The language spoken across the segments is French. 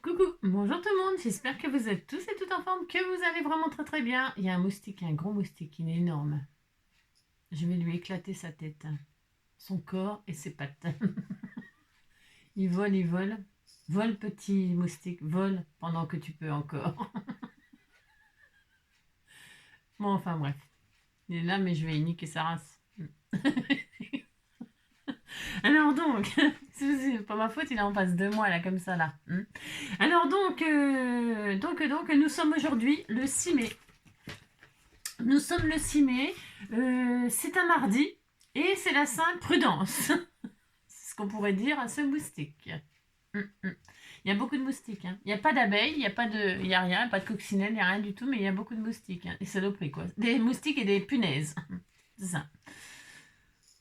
Coucou, bonjour tout le monde, j'espère que vous êtes tous et toutes en forme, que vous allez vraiment très très bien. Il y a un moustique, un gros moustique, il est énorme. Je vais lui éclater sa tête, son corps et ses pattes. Il vole, il vole. Vole petit moustique, vole pendant que tu peux encore. Bon, enfin bref, il est là mais je vais y niquer sa race. Alors donc, c'est pas ma faute, il est en face de moi là comme ça là. Alors donc, nous sommes aujourd'hui le 6 mai. Nous sommes le 6 mai, c'est un mardi et c'est la Sainte Prudence. C'est ce qu'on pourrait dire à ce moustique. Il y a beaucoup de moustiques. Hein. Il n'y a pas d'abeilles, il y a rien, pas de coccinelle, il n'y a rien du tout, mais il y a beaucoup de moustiques. Hein. Des saloperies quoi. Des moustiques et des punaises. C'est ça.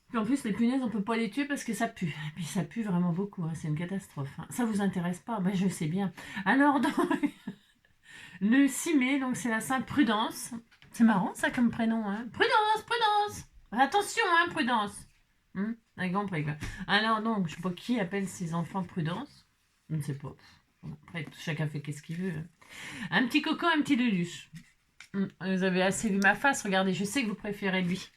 Puis en plus, les punaises, on peut pas les tuer parce que ça pue. Et puis ça pue vraiment beaucoup, hein. C'est une catastrophe. Hein. Ça vous intéresse pas? Ben, je sais bien. Alors, donc, le 6 mai, donc c'est la Sainte Prudence. C'est marrant ça comme prénom, hein. Prudence, Prudence. Attention, hein, Prudence. Un grand prix, quoi. Alors donc, je sais pas qui appelle ses enfants Prudence. Je ne sais pas. Après, chacun fait qu'est-ce qu'il veut. Un petit coco, un petit Leluche. Vous avez assez vu ma face, regardez, je sais que vous préférez lui.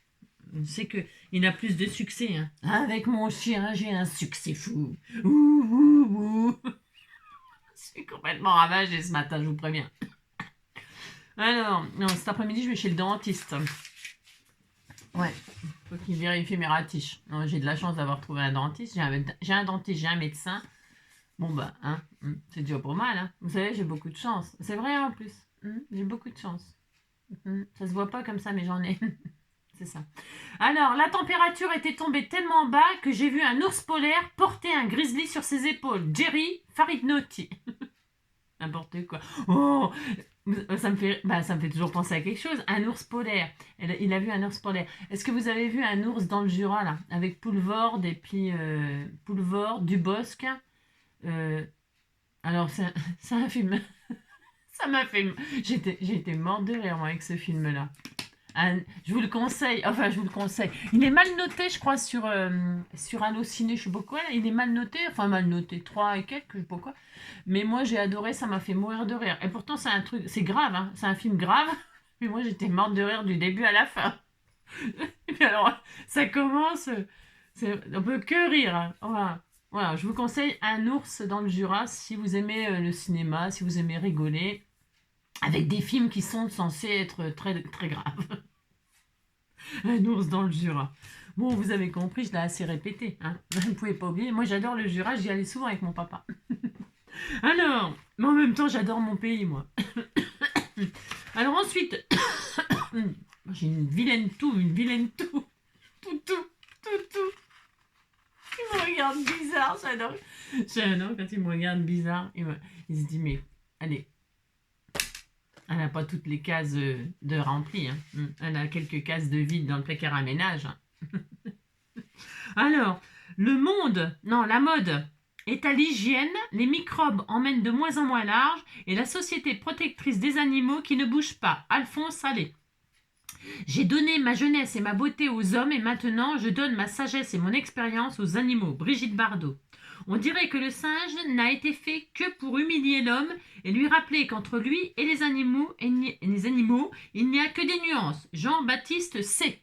Je sais qu'il a plus de succès. Hein. Avec mon chien, j'ai un succès fou. Ouh, ouh, ouh. Je suis complètement ravagée ce matin, je vous préviens. Alors, non, cet après-midi, je vais chez le dentiste. Ouais, faut qu'il vérifie mes ratiches. Non, j'ai de la chance d'avoir trouvé un dentiste. J'ai un dentiste, j'ai un médecin. Bon, bah, hein, c'est déjà pas mal. Hein. Vous savez, j'ai beaucoup de chance. C'est vrai en plus. J'ai beaucoup de chance. Ça se voit pas comme ça, mais j'en ai. C'est ça. Alors, la température était tombée tellement bas que j'ai vu un ours polaire porter un grizzly sur ses épaules. Jerry Faridnotti. N'importe quoi. Oh, ça me fait toujours penser à quelque chose. Un ours polaire. Il a vu un ours polaire. Est-ce que vous avez vu un ours dans le Jura, là, avec Poulvord et puis Poulvord, Dubosc alors, c'est un film. Ça m'a fait. J'ai été morte de rire, moi, avec ce film-là. Je vous le conseille. Enfin, je vous le conseille. Il est mal noté, je crois, sur Allociné, je sais pas quoi. Là. Il est mal noté. Enfin, mal noté. 3 et quelques, je sais pas quoi. Mais moi, j'ai adoré. Ça m'a fait mourir de rire. Et pourtant, c'est un truc. C'est grave, hein. C'est un film grave. Mais moi, j'étais morte de rire du début à la fin. Et puis alors, ça commence. On peut que rire. Hein. Voilà. Voilà, je vous conseille Un ours dans le Jura si vous aimez le cinéma, si vous aimez rigoler, avec des films qui sont censés être très, très graves. Un ours dans le Jura. Bon, vous avez compris, je l'ai assez répété. Hein. Vous ne pouvez pas oublier. Moi, j'adore le Jura, j'y allais souvent avec mon papa. Alors, mais en même temps, j'adore mon pays, moi. Alors ensuite, j'ai une vilaine toux. Tout. Il me regarde bizarre, j'adore. J'adore quand il me regarde bizarre. Il se dit, mais allez, elle n'a pas toutes les cases de remplies. Hein. Elle a quelques cases de vide dans le placard à ménage. Hein. Alors, la mode est à l'hygiène, les microbes emmènent de moins en moins large et la société protectrice des animaux qui ne bouge pas. Alphonse Allais. J'ai donné ma jeunesse et ma beauté aux hommes et maintenant je donne ma sagesse et mon expérience aux animaux. Brigitte Bardot. On dirait que le singe n'a été fait que pour humilier l'homme et lui rappeler qu'entre lui et les animaux, il n'y a que des nuances. Jean-Baptiste C.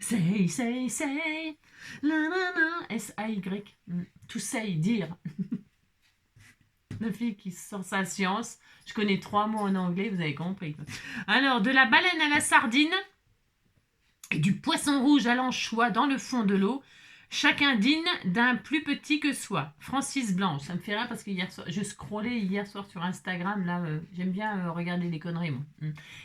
Say, la la la, S-A-Y. To say, dire. La fille qui sort sa science. Je connais 3 mots en anglais, vous avez compris. Alors, de la baleine à la sardine et du poisson rouge à l'anchois dans le fond de l'eau, chacun dîne d'un plus petit que soi. Francis Blanche. Ça me fait rire parce que je scrollais hier soir sur Instagram. Là, j'aime bien regarder des conneries, moi.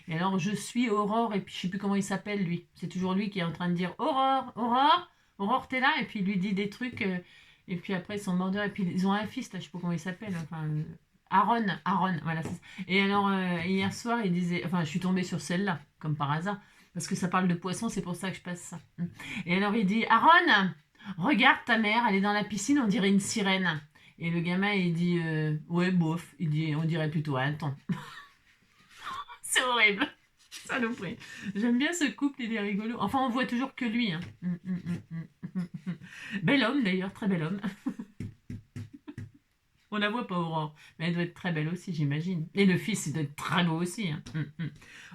Et alors, je suis Aurore, et puis je sais plus comment il s'appelle, lui. C'est toujours lui qui est en train de dire Aurore, t'es là? Et puis il lui dit des trucs. Et puis après, ils sont morts de rire. Et puis ils ont un fils, là, je sais pas comment il s'appelle. Enfin, Aaron, voilà. Et alors, hier soir, il disait. Enfin, je suis tombée sur celle-là, comme par hasard. Parce que ça parle de poisson, c'est pour ça que je passe ça. Et alors, il dit Aaron, regarde ta mère, elle est dans la piscine, on dirait une sirène. Et le gamin, il dit ouais, bof. Il dit on dirait plutôt un thon. C'est horrible. Saloperie. J'aime bien ce couple, il est rigolo. Enfin, on voit toujours que lui. Hein. Bel homme d'ailleurs, très bel homme. On la voit pas, Aurore. Mais elle doit être très belle aussi, j'imagine. Et le fils, il doit être très beau aussi. Hein.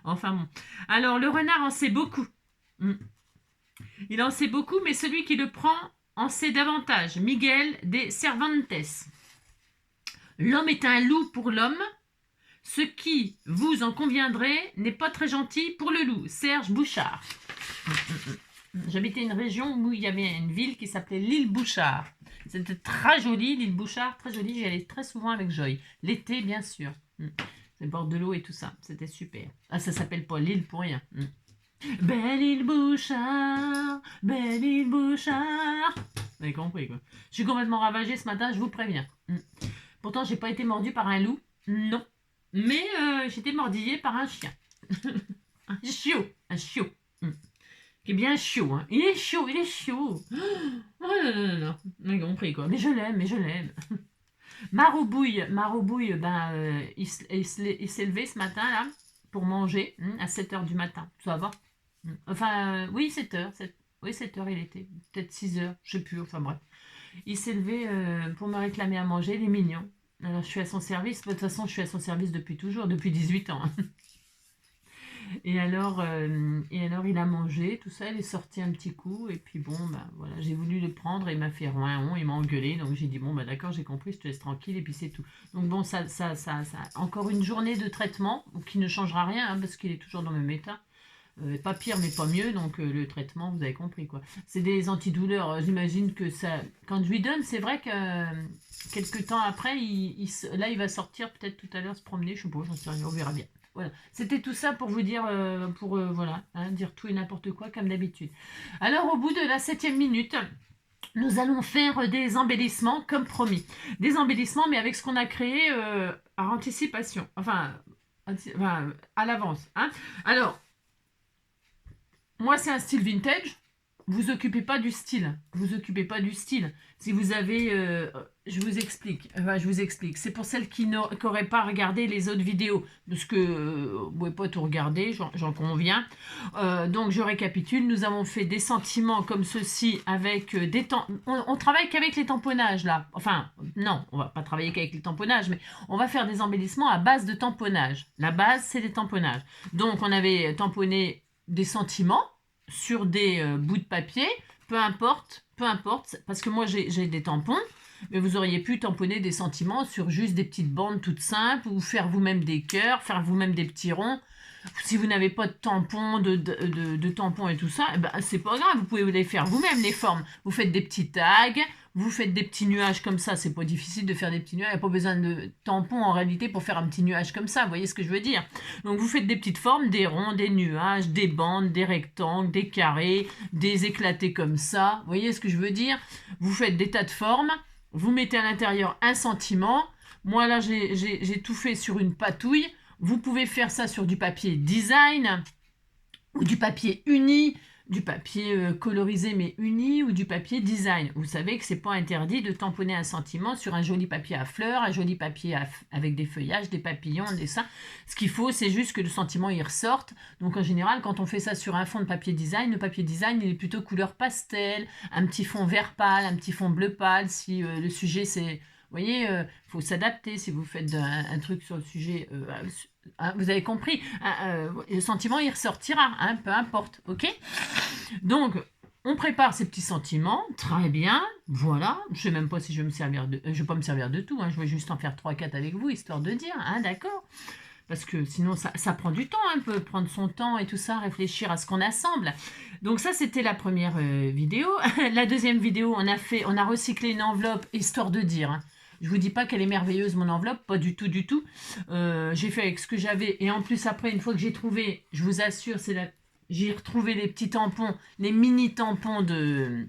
Enfin bon. Alors, le renard en sait beaucoup. Il en sait beaucoup, mais celui qui le prend en sait davantage. Miguel de Cervantes. L'homme est un loup pour l'homme. Ce qui, vous en conviendrez, n'est pas très gentil pour le loup. Serge Bouchard. J'habitais une région où il y avait une ville qui s'appelait l'île Bouchard. C'était très joli, l'île Bouchard, très joli. J'y allais très souvent avec Joy. L'été, bien sûr. C'est le bord de l'eau et tout ça. C'était super. Ah, ça s'appelle pas l'île pour rien. Belle île Bouchard, belle île Bouchard. Vous avez compris, quoi. Je suis complètement ravagée ce matin, je vous préviens. Pourtant, j'ai pas été mordue par un loup. Non. Mais j'étais mordillée par un chien. Un chiot. Qui est bien chaud. Hein. Il est chaud. Oh là là là là. Vous avez compris, quoi. Mais je l'aime. Maroubouille, ben, il s'est levé ce matin, là, pour manger, à 7h du matin. Ça va. Enfin, oui, 7h. Oui, 7h il était. Peut-être 6h, je sais plus, enfin bref. Il s'est levé pour me réclamer à manger, il est mignon. Alors, je suis à son service. De toute façon, je suis à son service depuis toujours, depuis 18 ans. Et alors, il a mangé, tout ça, il est sorti un petit coup, et puis bon, bah voilà, j'ai voulu le prendre, et il m'a fait roin, il m'a engueulé, donc j'ai dit, bon, bah d'accord, j'ai compris, je te laisse tranquille, et puis c'est tout. Donc bon, ça, encore une journée de traitement, qui ne changera rien, hein, parce qu'il est toujours dans le même état. Pas pire, mais pas mieux, donc le traitement, vous avez compris, quoi. C'est des antidouleurs, j'imagine que ça... Quand je lui donne, c'est vrai que quelques temps après, là, il va sortir, peut-être tout à l'heure, se promener, je sais pas, j'en sais rien, on verra bien. Voilà, c'était tout ça pour vous dire, voilà, hein, dire tout et n'importe quoi comme d'habitude. Alors au bout de la 7e minute, nous allons faire des embellissements comme promis. Des embellissements mais avec ce qu'on a créé à anticipation, enfin à l'avance. Hein. Alors, moi c'est un style vintage. Vous occupez pas du style. Si vous avez... je vous explique. C'est pour celles qui n'auraient pas regardé les autres vidéos. Parce que vous ne pouvez pas tout regarder, j'en conviens. Donc je récapitule. Nous avons fait des sentiments comme ceci avec des tampons. On travaille qu'avec les tamponnages là. Enfin, non, on va pas travailler qu'avec les tamponnages, mais on va faire des embellissements à base de tamponnage. La base, c'est des tamponnages. Donc on avait tamponné des sentiments sur des bouts de papier, peu importe, parce que moi j'ai des tampons, mais vous auriez pu tamponner des sentiments sur juste des petites bandes toutes simples, ou faire vous-même des cœurs, faire vous-même des petits ronds. Si vous n'avez pas de tampons, de tampons et tout ça, eh ben, c'est pas grave, vous pouvez les faire vous-même, les formes. Vous faites des petits tags, vous faites des petits nuages comme ça, c'est pas difficile de faire des petits nuages, il n'y a pas besoin de tampons en réalité pour faire un petit nuage comme ça, vous voyez ce que je veux dire. Donc vous faites des petites formes, des ronds, des nuages, des bandes, des rectangles, des carrés, des éclatés comme ça, vous voyez ce que je veux dire. Vous faites des tas de formes, vous mettez à l'intérieur un sentiment. Moi là j'ai tout fait sur une patouille. Vous pouvez faire ça sur du papier design, ou du papier uni, du papier colorisé mais uni, ou du papier design. Vous savez que c'est pas interdit de tamponner un sentiment sur un joli papier à fleurs, un joli papier avec des feuillages, des papillons, des ça. Ce qu'il faut, c'est juste que le sentiment il ressorte. Donc en général, quand on fait ça sur un fond de papier design, le papier design il est plutôt couleur pastel, un petit fond vert pâle, un petit fond bleu pâle, si le sujet c'est... Vous voyez, faut s'adapter si vous faites un truc sur le sujet. Vous avez compris. Le sentiment, il ressortira, hein, peu importe. Ok. Donc, on prépare ces petits sentiments. Très bien. Voilà. Je ne sais même pas si je vais me servir de... je vais pas me servir de tout. Hein, je vais juste en faire 3-4 avec vous, histoire de dire. Hein, d'accord. Parce que sinon, ça prend du temps, un peu, prendre son temps et tout ça, réfléchir à ce qu'on assemble. Donc ça, c'était la première vidéo. La deuxième vidéo, on a recyclé une enveloppe, histoire de dire... Hein. Je vous dis pas qu'elle est merveilleuse, mon enveloppe, pas du tout. J'ai fait avec ce que j'avais. Et en plus, après, une fois que j'ai trouvé, je vous assure, j'ai retrouvé les petits tampons, les mini tampons de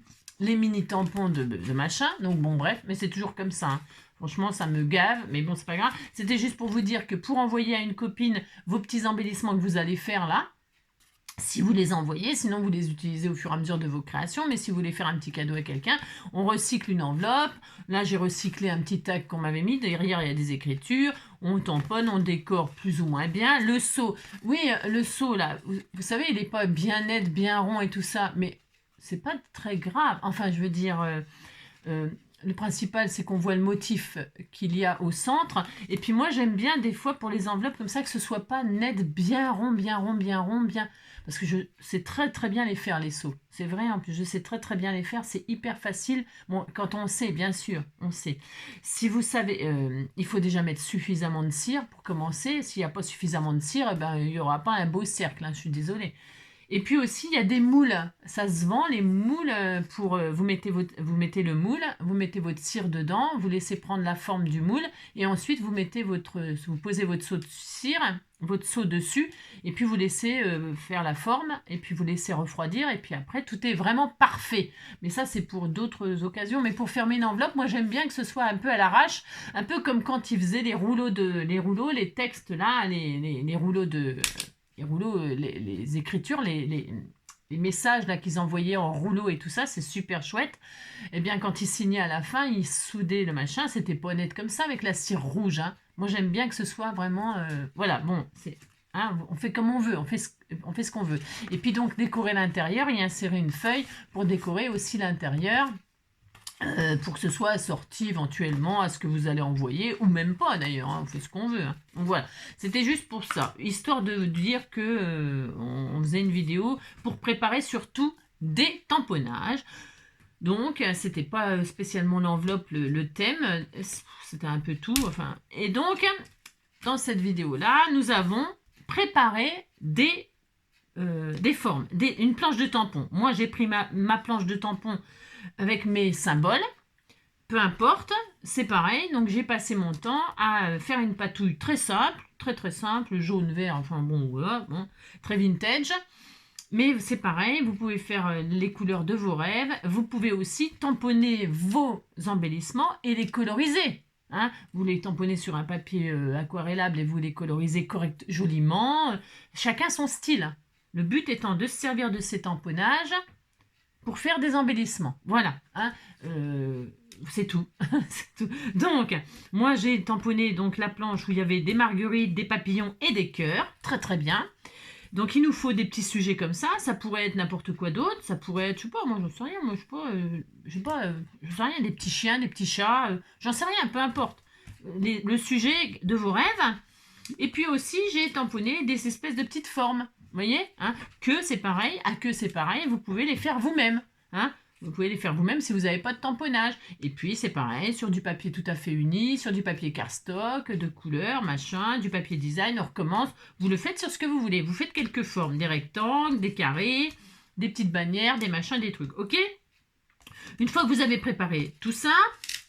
machin. Donc bon, bref, mais c'est toujours comme ça. Hein. Franchement, ça me gave, mais bon, c'est pas grave. C'était juste pour vous dire que pour envoyer à une copine vos petits embellissements que vous allez faire là, si vous les envoyez, sinon vous les utilisez au fur et à mesure de vos créations, mais si vous voulez faire un petit cadeau à quelqu'un, on recycle une enveloppe. Là, j'ai recyclé un petit tag qu'on m'avait mis. Derrière, il y a des écritures. On tamponne, on décore plus ou moins bien. Le seau, oui, le seau, là, vous savez, il n'est pas bien net, bien rond et tout ça, mais c'est pas très grave. Enfin, je veux dire... le principal, c'est qu'on voit le motif qu'il y a au centre. Et puis moi, j'aime bien des fois pour les enveloppes comme ça que ce soit pas net, bien rond, bien rond, bien rond, bien... Parce que je sais très très bien les faire, les seaux. C'est vrai, en plus, je sais très très bien les faire. C'est hyper facile. Bon, quand on sait, bien sûr, on sait. Si vous savez, il faut déjà mettre suffisamment de cire pour commencer. S'il n'y a pas suffisamment de cire, eh ben, il n'y aura pas un beau cercle, hein, je suis désolée. Et puis aussi, il y a des moules. Ça se vend, les moules, pour vous mettez le moule, vous mettez votre cire dedans, vous laissez prendre la forme du moule, et ensuite vous posez votre seau de cire, votre seau dessus, et puis vous laissez faire la forme, et puis vous laissez refroidir, et puis après, tout est vraiment parfait. Mais ça, c'est pour d'autres occasions. Mais pour fermer une enveloppe, moi, j'aime bien que ce soit un peu à l'arrache, un peu comme quand ils faisaient les textes là, les rouleaux de... les écritures, les messages là qu'ils envoyaient en rouleau et tout ça, c'est super chouette. Et bien quand ils signaient à la fin, ils soudaient le machin, c'était pas net comme ça avec la cire rouge. Hein. Moi j'aime bien que ce soit vraiment, voilà, bon, c'est, hein, on fait comme on veut, on fait ce qu'on veut. Et puis donc décorer l'intérieur, y insérer une feuille pour décorer aussi l'intérieur. Pour que ce soit assorti éventuellement à ce que vous allez envoyer, ou même pas d'ailleurs, hein, on fait ce qu'on veut. Hein. Donc voilà, c'était juste pour ça, histoire de dire que on faisait une vidéo pour préparer surtout des tamponnages. Donc, c'était pas spécialement l'enveloppe, le thème, c'était un peu tout. Enfin, et donc, dans cette vidéo-là, nous avons préparé des formes, une planche de tampon. Moi, j'ai pris ma planche de tampon avec mes symboles, peu importe, c'est pareil. Donc j'ai passé mon temps à faire une patouille très simple, très simple, jaune, vert, enfin bon, voilà, bon, très vintage. Mais c'est pareil, vous pouvez faire les couleurs de vos rêves. Vous pouvez aussi tamponner vos embellissements et les coloriser. Hein, vous les tamponnez sur un papier aquarellable et vous les colorisez joliment. Chacun son style. Le but étant de se servir de ces tamponnages pour faire des embellissements. Voilà. Hein, c'est tout. C'est tout. Donc, moi j'ai tamponné donc, la planche où il y avait des marguerites, des papillons et des cœurs. Très très bien. Donc il nous faut des petits sujets comme ça. Ça pourrait être n'importe quoi d'autre. Ça pourrait être, je sais pas, moi j'en sais rien. Moi je sais pas, je sais rien, des petits chiens, des petits chats. J'en sais rien, peu importe. Le sujet de vos rêves. Et puis aussi j'ai tamponné des espèces de petites formes. Vous voyez, hein, que c'est pareil, à que c'est pareil, vous pouvez les faire vous-même. Hein, vous pouvez les faire vous-même si vous n'avez pas de tamponnage. Et puis c'est pareil, sur du papier tout à fait uni, sur du papier cardstock, de couleur, machin, du papier design, on recommence. Vous le faites sur ce que vous voulez. Vous faites quelques formes, des rectangles, des carrés, des petites bannières, des machins, des trucs. Ok? Une fois que vous avez préparé tout ça,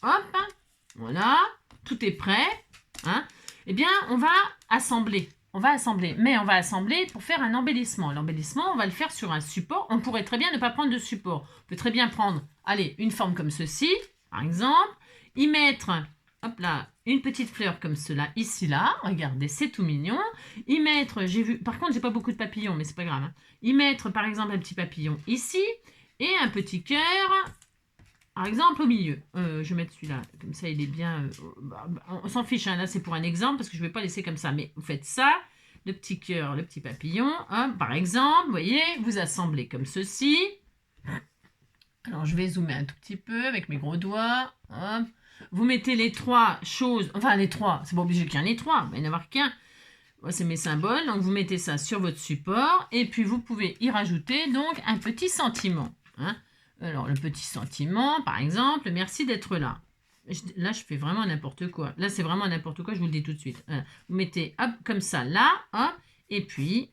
hop, voilà, tout est prêt. Hein, eh bien, on va assembler. Mais on va assembler pour faire un embellissement. L'embellissement, on va le faire sur un support. On pourrait très bien ne pas prendre de support. On peut très bien prendre, allez, une forme comme ceci, par exemple, y mettre, hop là, une petite fleur comme cela, ici, là. Regardez, c'est tout mignon. Y mettre, j'ai vu, par contre, j'ai pas beaucoup de papillons, mais c'est pas grave. Hein. Y mettre, par exemple, un petit papillon ici et un petit cœur, par exemple, au milieu. Je vais mettre celui-là, comme ça il est bien... on s'en fiche, hein, là c'est pour un exemple, parce que je ne vais pas laisser comme ça. Mais vous faites ça, le petit cœur, le petit papillon, hein, par exemple, vous voyez, vous assemblez comme ceci. Alors je vais zoomer un tout petit peu avec mes gros doigts. Hop. Vous mettez les trois choses, enfin les trois, c'est pas obligé qu'il y en ait trois, il va y en avoir qu'un. C'est mes symboles, donc vous mettez ça sur votre support, et puis vous pouvez y rajouter donc un petit sentiment. Hein. Alors, le petit sentiment, par exemple, merci d'être là. Là, je fais vraiment n'importe quoi. Là, c'est vraiment n'importe quoi, je vous le dis tout de suite. Vous mettez, hop, comme ça, là, hop, et puis,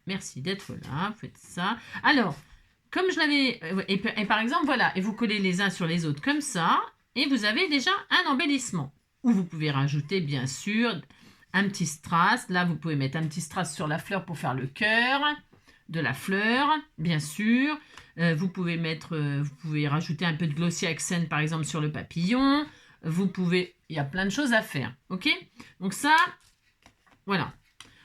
merci d'être là, vous faites ça. Alors, comme je l'avais, et par exemple, voilà, et vous collez les uns sur les autres comme ça, et vous avez déjà un embellissement. Ou vous pouvez rajouter, bien sûr, un petit strass. Là, vous pouvez mettre un petit strass sur la fleur pour faire le cœur de la fleur, bien sûr. Vous pouvez rajouter un peu de glossy accent, par exemple, sur le papillon. Il y a plein de choses à faire, ok? Donc ça, voilà.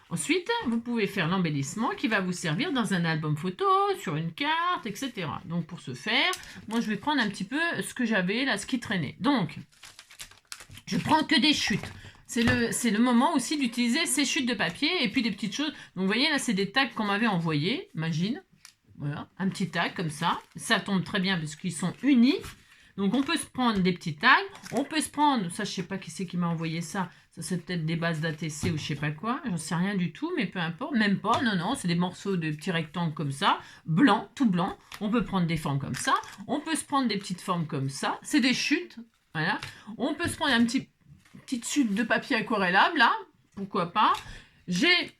Ensuite, vous pouvez faire l'embellissement qui va vous servir dans un album photo, sur une carte, etc. Donc pour ce faire, moi je vais prendre un petit peu ce que j'avais là, ce qui traînait. Donc, je prends que des chutes. C'est le moment aussi d'utiliser ces chutes de papier et puis des petites choses. Donc vous voyez là, c'est des tags qu'on m'avait envoyés, imagine. Voilà, un petit tag comme ça. Ça tombe très bien parce qu'ils sont unis. Donc, on peut se prendre des petits tags. On peut se prendre, ça, je sais pas qui c'est qui m'a envoyé ça. Ça, c'est peut-être des bases d'ATC ou je sais pas quoi. J'en sais rien du tout, mais peu importe. Même pas, non, non, c'est des morceaux de petits rectangles comme ça. Blanc, tout blanc. On peut prendre des formes comme ça. On peut se prendre des petites formes comme ça. C'est des chutes, voilà. On peut se prendre un petite chute de papier aquarellable, là. Pourquoi pas. J'ai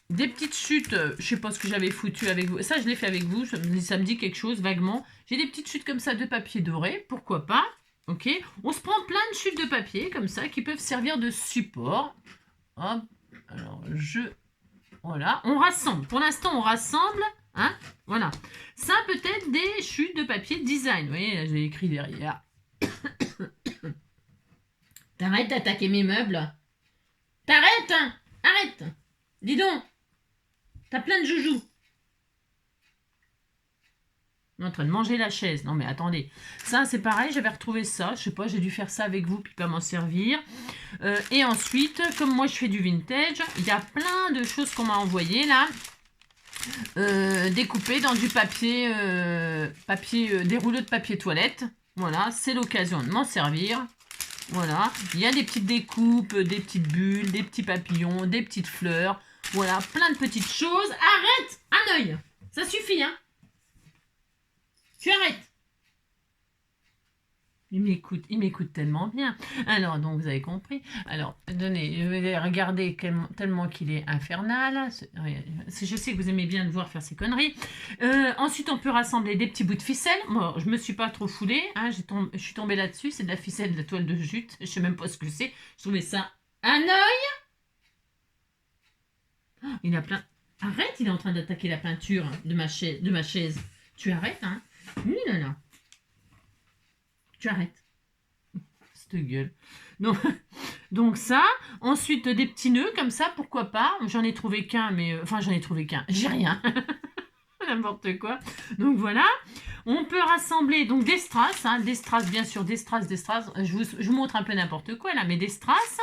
des petites chutes, je sais pas ce que j'avais foutu avec vous. Ça, je l'ai fait avec vous, ça me dit quelque chose vaguement. J'ai des petites chutes comme ça de papier doré, pourquoi pas. Ok, on se prend plein de chutes de papier comme ça qui peuvent servir de support. Hop, alors voilà, on rassemble. Pour l'instant, on rassemble, hein, voilà. Ça peut être des chutes de papier design. Vous voyez, là, j'ai écrit derrière. T'arrêtes d'attaquer mes meubles. T'arrêtes, hein. Arrête. Dis donc. T'as plein de joujoux. On est en train de manger la chaise. Non mais attendez. Ça c'est pareil, j'avais retrouvé ça. Je sais pas, j'ai dû faire ça avec vous puis pas m'en servir. Et ensuite, comme moi je fais du vintage, il y a plein de choses qu'on m'a envoyées là. Découpées dans du papier, des rouleaux de papier toilette. Voilà, c'est l'occasion de m'en servir. Voilà, il y a des petites découpes, des petites bulles, des petits papillons, des petites fleurs. Voilà, plein de petites choses. Arrête! Un œil! Ça suffit, hein? Tu arrêtes! Il m'écoute tellement bien. Alors, donc, vous avez compris. Alors, donnez, je vais regarder tellement qu'il est infernal. Je sais que vous aimez bien le voir faire ces conneries. Ensuite, on peut rassembler des petits bouts de ficelle. Bon, je me suis pas trop foulée. Hein, je suis tombée là-dessus. C'est de la ficelle, de la toile de jute. Je sais même pas ce que c'est. Je trouvais ça un œil. Oh, il a plein... Arrête, il est en train d'attaquer la peinture de ma chaise. Tu arrêtes, hein? Oui, là, là. Tu arrêtes. Cette gueule. Donc ça. Ensuite, des petits nœuds comme ça, pourquoi pas. J'en ai trouvé qu'un, mais... Enfin, j'en ai trouvé qu'un. J'ai rien. N'importe quoi. Donc voilà. On peut rassembler donc des strass. Hein, des strass, bien sûr. Des strass. Je vous montre un peu n'importe quoi là, mais des strass.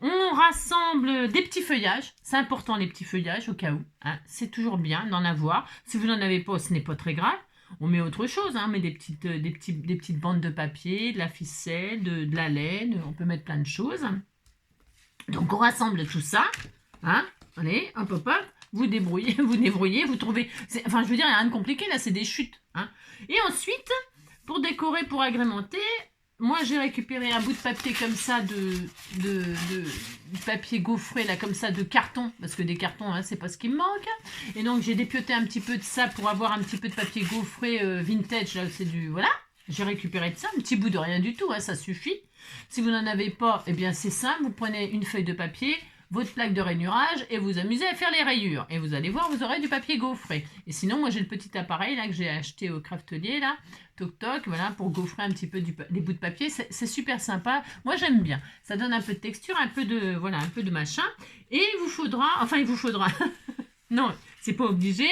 On rassemble des petits feuillages. C'est important les petits feuillages au cas où. Hein. C'est toujours bien d'en avoir. Si vous n'en avez pas, ce n'est pas très grave. On met autre chose, hein, on met des petites bandes de papier, de la ficelle, de la laine, on peut mettre plein de choses. Donc on rassemble tout ça, hein, allez, hop, hop, hop, vous débrouillez, vous trouvez, enfin je veux dire, il n'y a rien de compliqué, là c'est des chutes. Hein. Et ensuite, pour décorer, pour agrémenter, moi j'ai récupéré un bout de papier comme ça, de papier gaufré, là comme ça, de carton, parce que des cartons, hein, c'est pas ce qui me manque. Et donc j'ai dépioté un petit peu de ça pour avoir un petit peu de papier gaufré vintage, là c'est du, voilà. J'ai récupéré de ça, un petit bout de rien du tout, hein, ça suffit. Si vous n'en avez pas, eh bien c'est simple, vous prenez une feuille de papier, votre plaque de rainurage et vous amusez à faire les rayures. Et vous allez voir, vous aurez du papier gaufré. Et sinon, moi j'ai le petit appareil là que j'ai acheté au Craftelier là, toc toc, voilà, pour gaufrer un petit peu des bouts de papier. C'est super sympa. Moi j'aime bien. Ça donne un peu de texture, un peu de machin. Et il vous faudra, non, c'est pas obligé.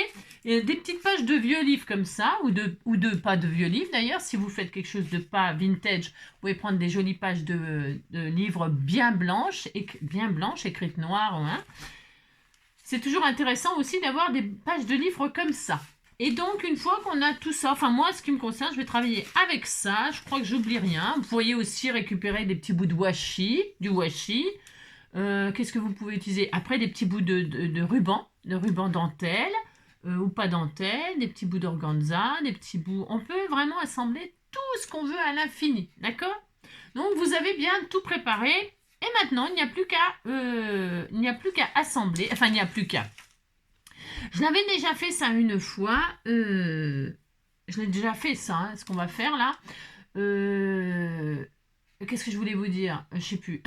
Et des petites pages de vieux livres comme ça, ou de pas de vieux livres d'ailleurs. Si vous faites quelque chose de pas vintage, vous pouvez prendre des jolies pages de livres bien blanches, écrites noires. Hein. C'est toujours intéressant aussi d'avoir des pages de livres comme ça. Et donc, une fois qu'on a tout ça, enfin moi, ce qui me concerne, je vais travailler avec ça. Je crois que j'oublie rien. Vous pourriez aussi récupérer des petits bouts de washi, du washi. Qu'est-ce que vous pouvez utiliser? Après, des petits bouts de ruban dentelle. Ou pas dentelle, des petits bouts d'organza, des petits bouts... On peut vraiment assembler tout ce qu'on veut à l'infini, d'accord? Donc, vous avez bien tout préparé. Et maintenant, il n'y a plus qu'à assembler. Enfin, il n'y a plus qu'à... Je l'avais déjà fait ça une fois. Je l'ai déjà fait ça, hein, ce qu'on va faire là. Qu'est-ce que je voulais vous dire? Je sais plus.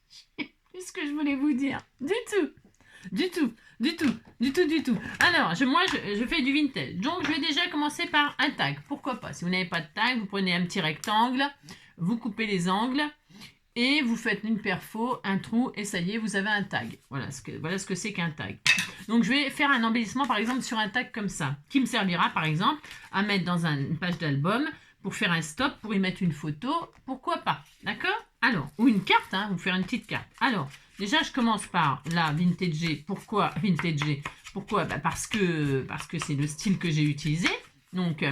Je sais plus ce que je voulais vous dire. Du tout. Alors, moi, je fais du vintage. Donc, je vais déjà commencer par un tag. Pourquoi pas? Si vous n'avez pas de tag, vous prenez un petit rectangle, vous coupez les angles et vous faites une perfo, un trou et ça y est, vous avez un tag. Voilà ce que c'est qu'un tag. Donc, je vais faire un embellissement, par exemple, sur un tag comme ça, qui me servira, par exemple, à mettre dans une page d'album pour faire un stop, pour y mettre une photo. Pourquoi pas? D'accord? Alors, ou une carte, hein, vous faire une petite carte. Alors, déjà, je commence par la vintage. Pourquoi vintage? Pourquoi? Parce que c'est le style que j'ai utilisé. Donc,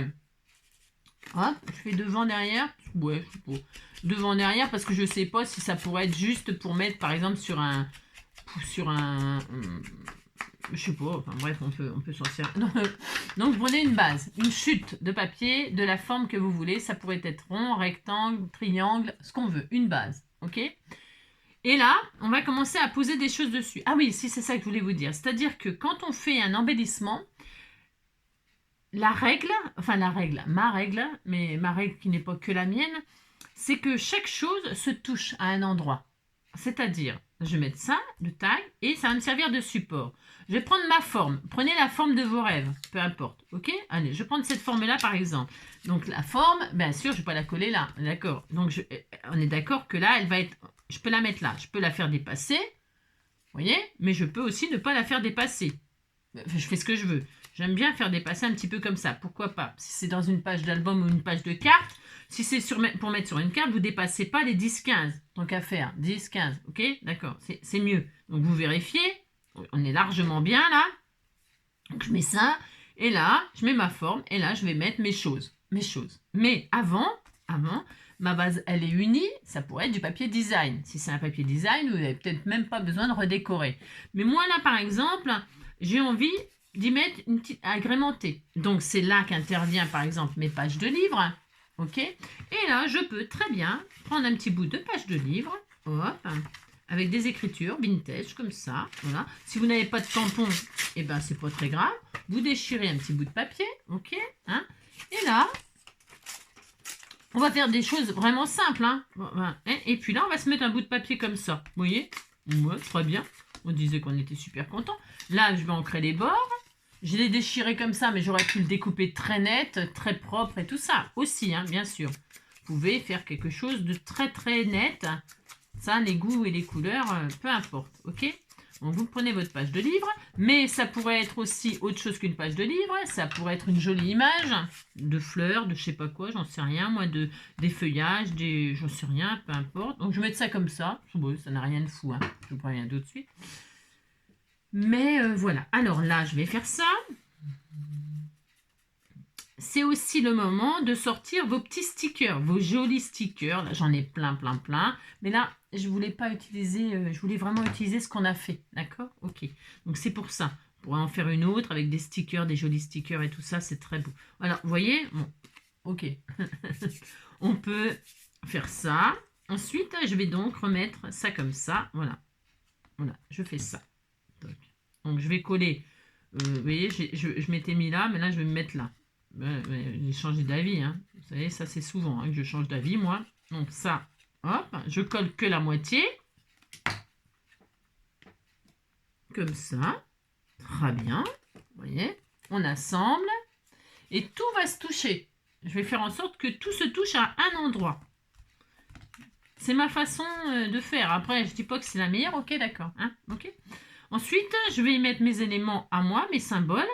Hop, je fais devant, derrière. Ouais, je sais pas. Devant, derrière, parce que je sais pas si ça pourrait être juste pour mettre, par exemple, sur un... je sais pas, enfin bref, on peut s'en servir. Donc, prenez une base, une chute de papier de la forme que vous voulez. Ça pourrait être rond, rectangle, triangle, ce qu'on veut. Une base, ok? Et là, on va commencer à poser des choses dessus. Ah oui, si, c'est ça que je voulais vous dire. C'est-à-dire que quand on fait un embellissement, ma règle, mais ma règle qui n'est pas que la mienne, c'est que chaque chose se touche à un endroit. C'est-à-dire, je vais mettre ça de taille et ça va me servir de support. Je vais prendre ma forme. Prenez la forme de vos rêves, peu importe. Ok? Allez, je vais prendre cette forme-là par exemple. Donc la forme, bien sûr, je ne vais pas la coller là. D'accord? Donc on est d'accord que là, elle va être. Je peux la mettre là. Je peux la faire dépasser. Vous voyez? Mais je peux aussi ne pas la faire dépasser. Je fais ce que je veux. J'aime bien faire dépasser un petit peu comme ça. Pourquoi pas? Si c'est dans une page d'album ou une page de carte, si c'est pour mettre sur une carte, vous ne dépassez pas les 10-15. Tant qu'à faire. 10-15. Ok? D'accord. C'est mieux. Donc vous vérifiez. On est largement bien là. Donc je mets ça. Et là, je mets ma forme. Et là, je vais mettre mes choses. Mais avant, ma base, elle est unie. Ça pourrait être du papier design. Si c'est un papier design, vous n'avez peut-être même pas besoin de redécorer. Mais moi là, par exemple, j'ai envie d'y mettre une petite agrémentée. Donc c'est là qu'intervient par exemple mes pages de livres. Ok? Et là, je peux très bien prendre un petit bout de page de livre. Hop, avec des écritures vintage comme ça. Voilà. Si vous n'avez pas de tampon, eh ben c'est pas très grave. Vous déchirez un petit bout de papier. Ok? Hein? Et là, on va faire des choses vraiment simples. Hein? Et puis là, on va se mettre un bout de papier comme ça. Vous voyez? Ouais, très bien. On disait qu'on était super content. Là, je vais ancrer les bords. Je l'ai déchiré comme ça, mais j'aurais pu le découper très net, très propre et tout ça. Aussi, hein, bien sûr. Vous pouvez faire quelque chose de très très net. Ça, les goûts et les couleurs, peu importe. Ok? Donc, vous prenez votre page de livre. Mais ça pourrait être aussi autre chose qu'une page de livre. Ça pourrait être une jolie image de fleurs, de je sais pas quoi, j'en sais rien. Moi, des feuillages, j'en sais rien, peu importe. Donc, je vais mettre ça comme ça. Bon, ça n'a rien de fou, hein. Je vous préviens tout de suite. Mais voilà. Alors là, je vais faire ça. C'est aussi le moment de sortir vos petits stickers, vos jolis stickers. Là, j'en ai plein. Mais là, je voulais pas utiliser, je voulais vraiment utiliser ce qu'on a fait. D'accord? Ok. Donc, c'est pour ça. On pourrait en faire une autre avec des stickers, des jolis stickers et tout ça. C'est très beau. Alors, vous voyez? Bon, ok. On peut faire ça. Ensuite, je vais donc remettre ça comme ça. Voilà. Voilà, je fais ça. Donc, je vais coller. Vous voyez, je m'étais mis là, mais là, je vais me mettre là. J'ai changé d'avis. Hein. Vous savez, ça, c'est souvent que je change d'avis, moi. Donc, ça, hop, je colle que la moitié. Comme ça. Très bien. Vous voyez, on assemble. Et tout va se toucher. Je vais faire en sorte que tout se touche à un endroit. C'est ma façon de faire. Après, je ne dis pas que c'est la meilleure. Ok, d'accord. Hein, ok. Ensuite, je vais y mettre mes éléments à moi, mes symboles.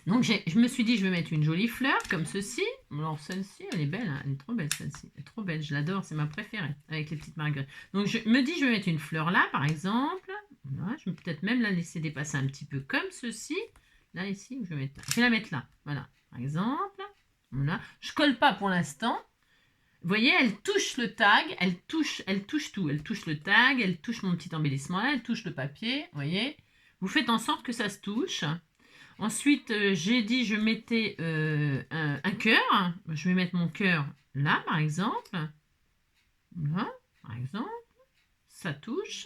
Donc, je me suis dit, je vais mettre une jolie fleur, comme ceci. Alors, celle-ci, elle est belle, hein, elle est trop belle, celle-ci. Elle est trop belle, je l'adore, c'est ma préférée, avec les petites marguerites. Donc, je me dis, je vais mettre une fleur là, par exemple. Voilà, je vais peut-être même la laisser dépasser un petit peu comme ceci. Là, ici, je vais la mettre là. Voilà, par exemple. Voilà. Je colle pas pour l'instant. Vous voyez, elle touche le tag, elle touche tout. Elle touche le tag, elle touche mon petit embellissement là, elle touche le papier, vous voyez. Vous faites en sorte que ça se touche. Ensuite, j'ai dit je mettais un cœur. Je vais mettre mon cœur là, par exemple. Là, par exemple. Ça touche.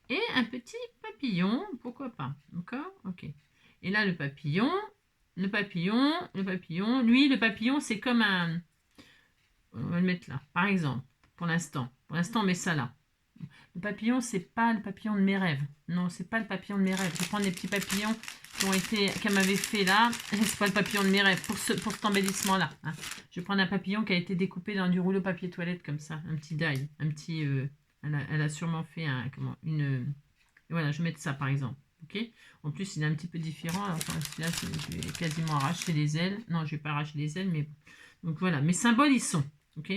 Et un petit papillon, pourquoi pas. D'accord? Ok. Et là, le papillon, lui, le papillon, c'est comme un... On va le mettre là, par exemple, pour l'instant. Pour l'instant, on met ça là. Le papillon, c'est pas le papillon de mes rêves. Non, c'est pas le papillon de mes rêves. Je vais prendre les petits papillons qu'elle m'avait fait là. C'est pas le papillon de mes rêves pour cet embellissement-là. Hein. Je vais prendre un papillon qui a été découpé dans du rouleau papier toilette comme ça. Un petit die. Un petit... elle a sûrement fait une... Voilà, je vais mettre ça par exemple. Ok. En plus, il est un petit peu différent. Alors, là, je vais quasiment arracher les ailes. Non, je vais pas arracher les ailes, mais... Donc voilà, mes symboles, ils sont... Ok,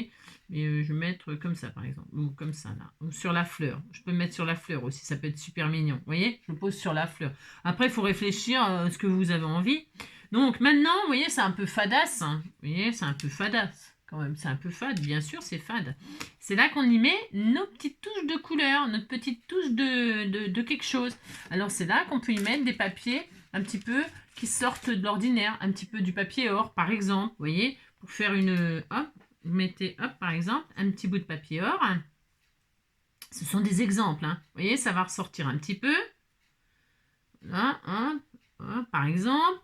mais je vais mettre comme ça par exemple, ou comme ça là, ou sur la fleur. Je peux me mettre sur la fleur aussi, ça peut être super mignon. Vous voyez, je le pose sur la fleur. Après, il faut réfléchir à ce que vous avez envie. Donc maintenant, vous voyez, c'est un peu fadasse. Hein. Vous voyez, c'est un peu fadasse. Quand même, c'est un peu fade, bien sûr, c'est fade. C'est là qu'on y met nos petites touches de couleur, notre petite touche de quelque chose. Alors c'est là qu'on peut y mettre des papiers un petit peu qui sortent de l'ordinaire, un petit peu du papier or, par exemple. Vous voyez, pour faire une... Hop, vous mettez, hop, par exemple, un petit bout de papier or. Ce sont des exemples. Hein. Vous voyez, ça va ressortir un petit peu. Là, hein, par exemple.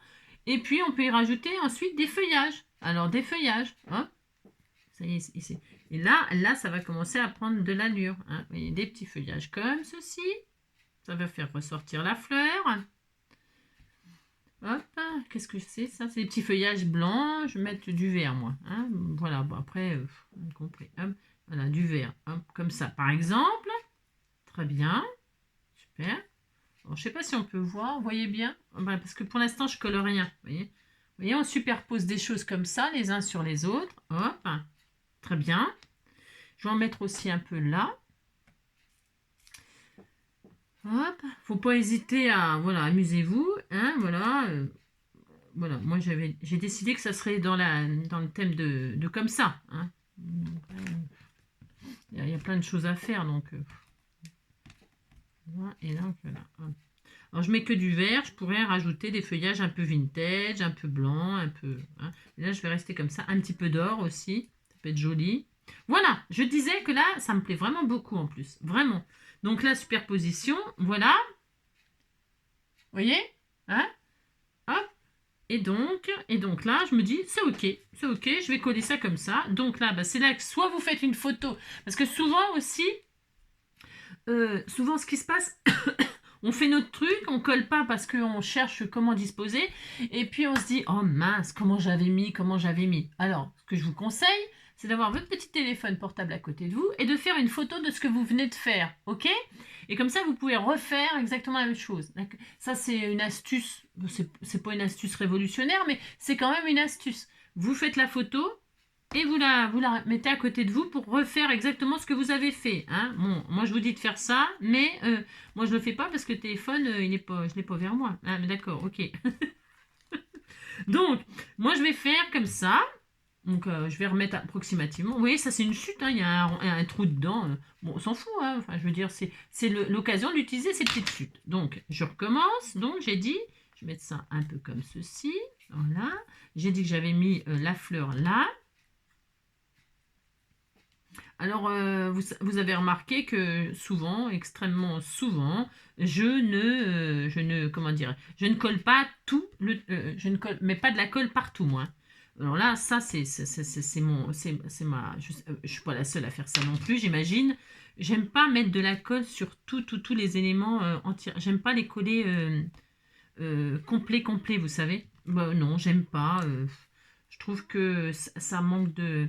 Et puis, on peut y rajouter ensuite des feuillages. Alors, des feuillages. Hein. Ça y est, ici. Et là, ça va commencer à prendre de l'allure. Hein. Vous voyez, des petits feuillages comme ceci. Ça va faire ressortir la fleur. Hop, qu'est-ce que c'est ça? C'est des petits feuillages blancs. Je vais mettre du vert, moi. Hein. Voilà, bon, après, on a compris. Hop, voilà, du vert. Hop, comme ça, par exemple. Très bien. Super. Alors, je ne sais pas si on peut voir. Vous voyez bien? Parce que pour l'instant, je colle rien. Vous voyez, on superpose des choses comme ça, les uns sur les autres. Hop. Très bien. Je vais en mettre aussi un peu là. Hop. Faut pas hésiter à... Voilà, amusez-vous. Hein, voilà. Voilà. Moi, j'ai décidé que ça serait dans le thème de comme ça. Hein. Il y a plein de choses à faire, donc... Et là, voilà. Alors, je mets que du vert. Je pourrais rajouter des feuillages un peu vintage, un peu blanc, un peu... Hein. Et là, je vais rester comme ça. Un petit peu d'or aussi. Ça peut être joli. Voilà. Je disais que là, ça me plaît vraiment beaucoup en plus. Vraiment. Donc, la superposition, voilà. Vous voyez? Hein? Hop. Et donc là, je me dis, c'est ok. C'est ok. Je vais coller ça comme ça. Donc là, c'est là que soit vous faites une photo. Parce que souvent aussi... souvent, ce qui se passe... On fait notre truc, on colle pas parce qu'on cherche comment disposer. Et puis on se dit, oh mince, comment j'avais mis. Alors, ce que je vous conseille, c'est d'avoir votre petit téléphone portable à côté de vous et de faire une photo de ce que vous venez de faire. Ok? Et comme ça, vous pouvez refaire exactement la même chose. Ça, c'est une astuce. C'est pas une astuce révolutionnaire, mais c'est quand même une astuce. Vous faites la photo, et vous la mettez à côté de vous pour refaire exactement ce que vous avez fait. Hein. Bon, moi, je vous dis de faire ça, mais moi, je ne le fais pas parce que le téléphone, je ne l'ai pas vers moi. Ah, mais d'accord, ok. Donc, moi, je vais faire comme ça. Donc, je vais remettre approximativement. Vous voyez, ça, c'est une chute. Hein. Il y a un trou dedans. Bon, on s'en fout. Hein. Enfin, je veux dire, c'est l'occasion d'utiliser ces petites chutes. Donc, je recommence. Donc, j'ai dit, je vais mettre ça un peu comme ceci. Voilà. J'ai dit que j'avais mis la fleur là. Alors, vous avez remarqué que souvent, extrêmement souvent, je ne colle pas tout, je ne mets pas de la colle partout, moi. Alors là, ça, c'est ma... Je suis pas la seule à faire ça non plus, j'imagine. J'aime pas mettre de la colle sur tous les éléments entiers. J'aime pas les coller complets, vous savez. Bah, non, j'aime pas. Je trouve que ça manque de...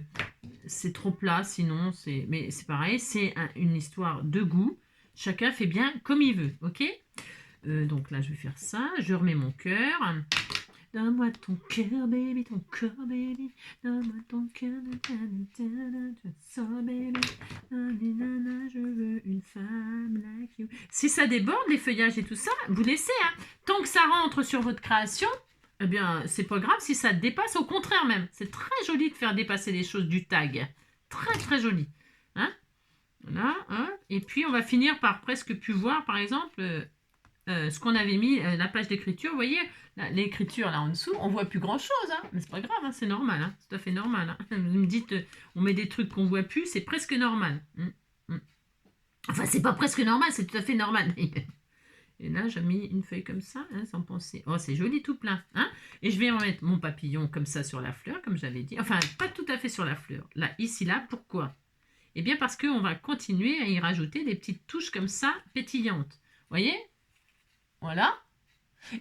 C'est trop plat, sinon c'est... Mais c'est pareil, c'est une histoire de goût. Chacun fait bien comme il veut, ok? Donc là, je vais faire ça. Je remets mon cœur. Donne-moi ton cœur, baby, ton cœur, baby. Donne-moi ton cœur, so, baby. Je veux une femme like you. Si ça déborde, les feuillages et tout ça, vous laissez, hein. Tant que ça rentre sur votre création, eh bien, c'est pas grave si ça dépasse, au contraire même. C'est très joli de faire dépasser les choses du tag. Très, très joli. Hein? Voilà, hein. Et puis, on va finir par presque plus voir, par exemple, ce qu'on avait mis, la page d'écriture. Vous voyez, l'écriture là en dessous, on voit plus grand-chose. Hein. Mais c'est pas grave, hein, c'est normal. Hein. C'est tout à fait normal. Hein. Vous me dites, on met des trucs qu'on voit plus, c'est presque normal. Enfin, c'est pas presque normal, c'est tout à fait normal. Et là, j'ai mis une feuille comme ça, hein, sans penser. Oh, c'est joli, tout plein. Hein. Et je vais en mettre mon papillon comme ça sur la fleur, comme j'avais dit. Enfin, pas tout à fait sur la fleur. Là, ici, là, pourquoi? Eh bien, parce qu'on va continuer à y rajouter des petites touches comme ça, pétillantes. Vous voyez? Voilà.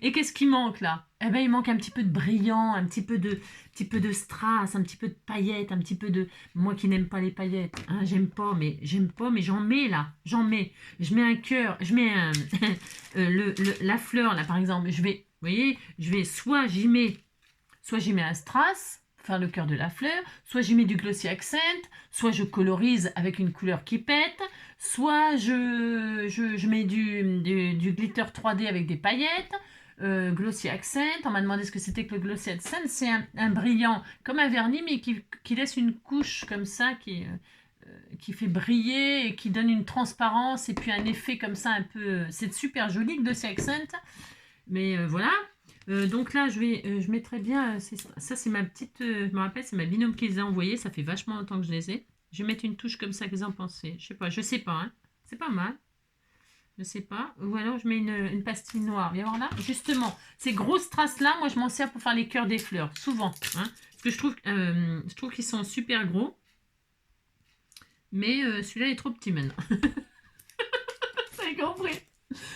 Et qu'est-ce qui manque là? Eh bien, il manque un petit peu de brillant, un petit peu de strass, un petit peu de paillettes, un petit peu de... Moi qui n'aime pas les paillettes, hein, j'aime pas, mais j'en mets là, j'en mets. Je mets un cœur, je mets la fleur là par exemple, vous voyez, soit j'y mets un strass, faire le cœur de la fleur, soit j'y mets du glossy accent, soit je colorise avec une couleur qui pète, soit je mets du glitter 3D avec des paillettes. Glossy Accent. On m'a demandé ce que c'était que le Glossy Accent. C'est un brillant comme un vernis, mais qui laisse une couche comme ça, qui fait briller et qui donne une transparence et puis un effet comme ça un peu... C'est super joli, Glossy Accent. Mais voilà. Donc là, je mettrai bien... ça, c'est ma petite... je me rappelle, c'est ma binôme qui les a envoyés. Ça fait vachement longtemps que je les ai. Je vais mettre une touche comme ça que vous en pensez. Je sais pas. Hein. C'est pas mal. Je sais pas. Ou alors je mets une pastille noire. Viens voir là. Justement, ces grosses traces-là, moi je m'en sers pour faire les cœurs des fleurs. Souvent. Hein, parce que je trouve qu'ils sont super gros. Mais celui-là est trop petit maintenant. Vous avez compris.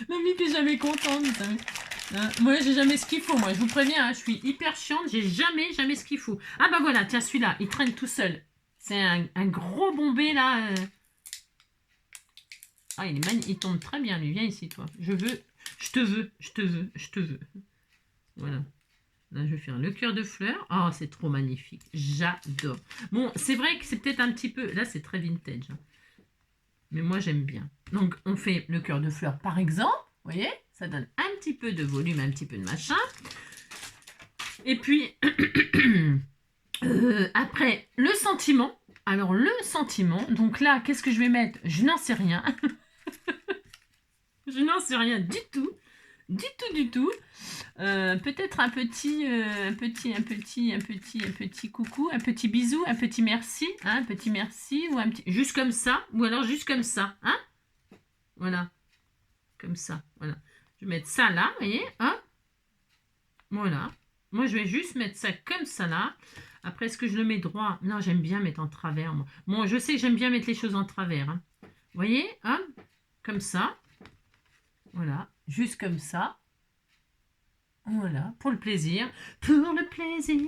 Mamie qui est jamais contente, vous savez. Moi, j'ai jamais ce qu'il faut. Moi, je vous préviens, hein, je suis hyper chiante. J'ai jamais ce qu'il faut. Ah bah voilà, tiens, celui-là, il traîne tout seul. C'est un gros bombé là. Ah, il tombe très bien, lui. Viens ici, toi. Je te veux. Voilà. Là, je vais faire le cœur de fleurs. Oh, c'est trop magnifique. J'adore. Bon, c'est vrai que c'est peut-être un petit peu... Là, c'est très vintage. Hein. Mais moi, j'aime bien. Donc, on fait le cœur de fleurs, par exemple. Vous voyez? Ça donne un petit peu de volume, un petit peu de machin. Et puis, après, le sentiment. Alors, le sentiment. Donc là, qu'est-ce que je vais mettre? Je n'en sais rien. Je n'en sais rien du tout. Du tout. Peut-être un petit coucou, un petit bisou, un petit merci, hein, un petit merci, ou un petit, juste comme ça, ou alors juste comme ça, hein, voilà, comme ça, voilà. Je vais mettre ça là, vous voyez, hein, voilà. Moi, je vais juste mettre ça comme ça là. Après, est-ce que je le mets droit? Non, j'aime bien mettre en travers. Moi. Bon, je sais que j'aime bien mettre les choses en travers. Hein. Vous voyez, hein, comme ça, voilà, juste comme ça. Voilà, pour le plaisir. Pour le plaisir,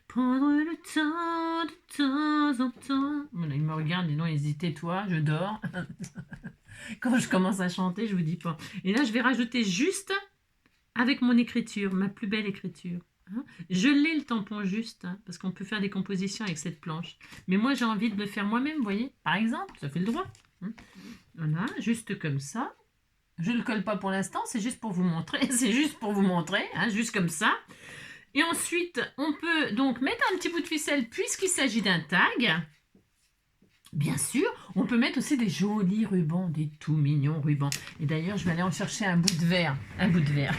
prendre le temps de temps en temps. Voilà, il me regarde, dis non, hésitez toi, je dors. Quand je commence à chanter, je vous dis pas. Et là, je vais rajouter juste avec mon écriture, ma plus belle écriture. Hein. Je l'ai le tampon juste, hein, parce qu'on peut faire des compositions avec cette planche. Mais moi, j'ai envie de le faire moi-même, vous voyez. Par exemple, ça fait le droit. Hein. Voilà, juste comme ça. Je ne le colle pas pour l'instant, c'est juste pour vous montrer. C'est juste pour vous montrer, hein, juste comme ça. Et ensuite, on peut donc mettre un petit bout de ficelle puisqu'il s'agit d'un tag. Bien sûr, on peut mettre aussi des jolis rubans, des tout mignons rubans. Et d'ailleurs, je vais aller en chercher un bout de verre. Un bout de verre.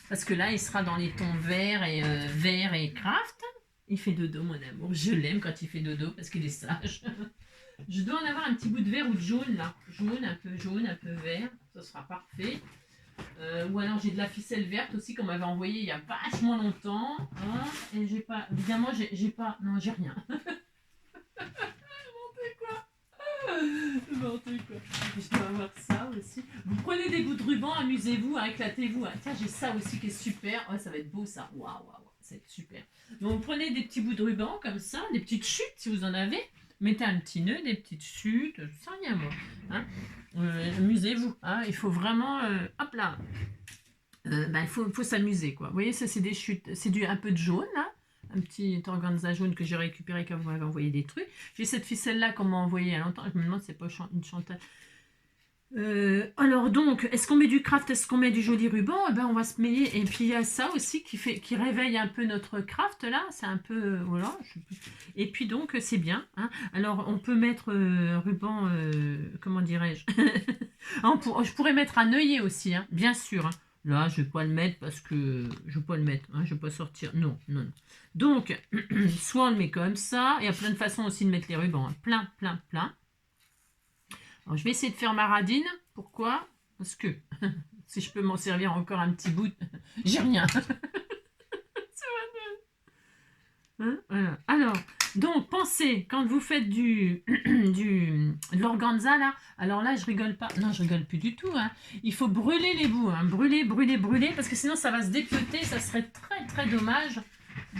Parce que là, il sera dans les tons vert et craft. Il fait dodo, mon amour. Je l'aime quand il fait dodo parce qu'il est sage. Je dois en avoir un petit bout de vert ou de jaune là. Jaune, un peu vert. Ça sera parfait. Ou alors j'ai de la ficelle verte aussi qu'on m'avait envoyée il y a vachement longtemps. Hein, et j'ai pas... Évidemment, j'ai pas... Non, j'ai rien. N'importe quoi. Je dois avoir ça aussi. Vous prenez des bouts de ruban, amusez-vous, hein, éclatez-vous. Hein. Tiens, j'ai ça aussi qui est super. Ouais, ça va être beau ça. Waouh, ça va être super. Donc vous prenez des petits bouts de ruban comme ça, des petites chutes si vous en avez. Mettez un petit nœud, des petites chutes, je sais rien moi. Hein. Amusez-vous. Hein. Il faut vraiment... hop là. Il faut s'amuser quoi. Vous voyez, ça c'est des chutes. C'est un peu de jaune là. Un petit organza jaune que j'ai récupéré quand vous m'avez envoyé des trucs. J'ai cette ficelle là qu'on m'a envoyée il y a longtemps. Je me demande si c'est pas une Chantal. Alors donc, est-ce qu'on met du craft, est-ce qu'on met du joli ruban? Eh ben, on va se mêler. Et puis il y a ça aussi qui réveille un peu notre craft là. C'est un peu voilà. Et puis donc c'est bien. Hein. Alors on peut mettre ruban, comment dirais-je? Je pourrais mettre un œillet aussi, hein, bien sûr. Hein. Là, je ne vais pas le mettre parce que je ne vais pas le mettre. Hein, je ne vais pas sortir. Non. Donc, soit on le met comme ça. Il y a plein de façons aussi de mettre les rubans. Hein. Plein. Alors, je vais essayer de faire ma radine. Pourquoi? Parce que si je peux m'en servir encore un petit bout, j'ai rien. Hein, voilà. Alors, donc, pensez, quand vous faites de l'organza, là, alors là, je rigole pas. Non, je rigole plus du tout. Hein. Il faut brûler les bouts. Hein. Brûler, parce que sinon, ça va se dépioter. Ça serait très dommage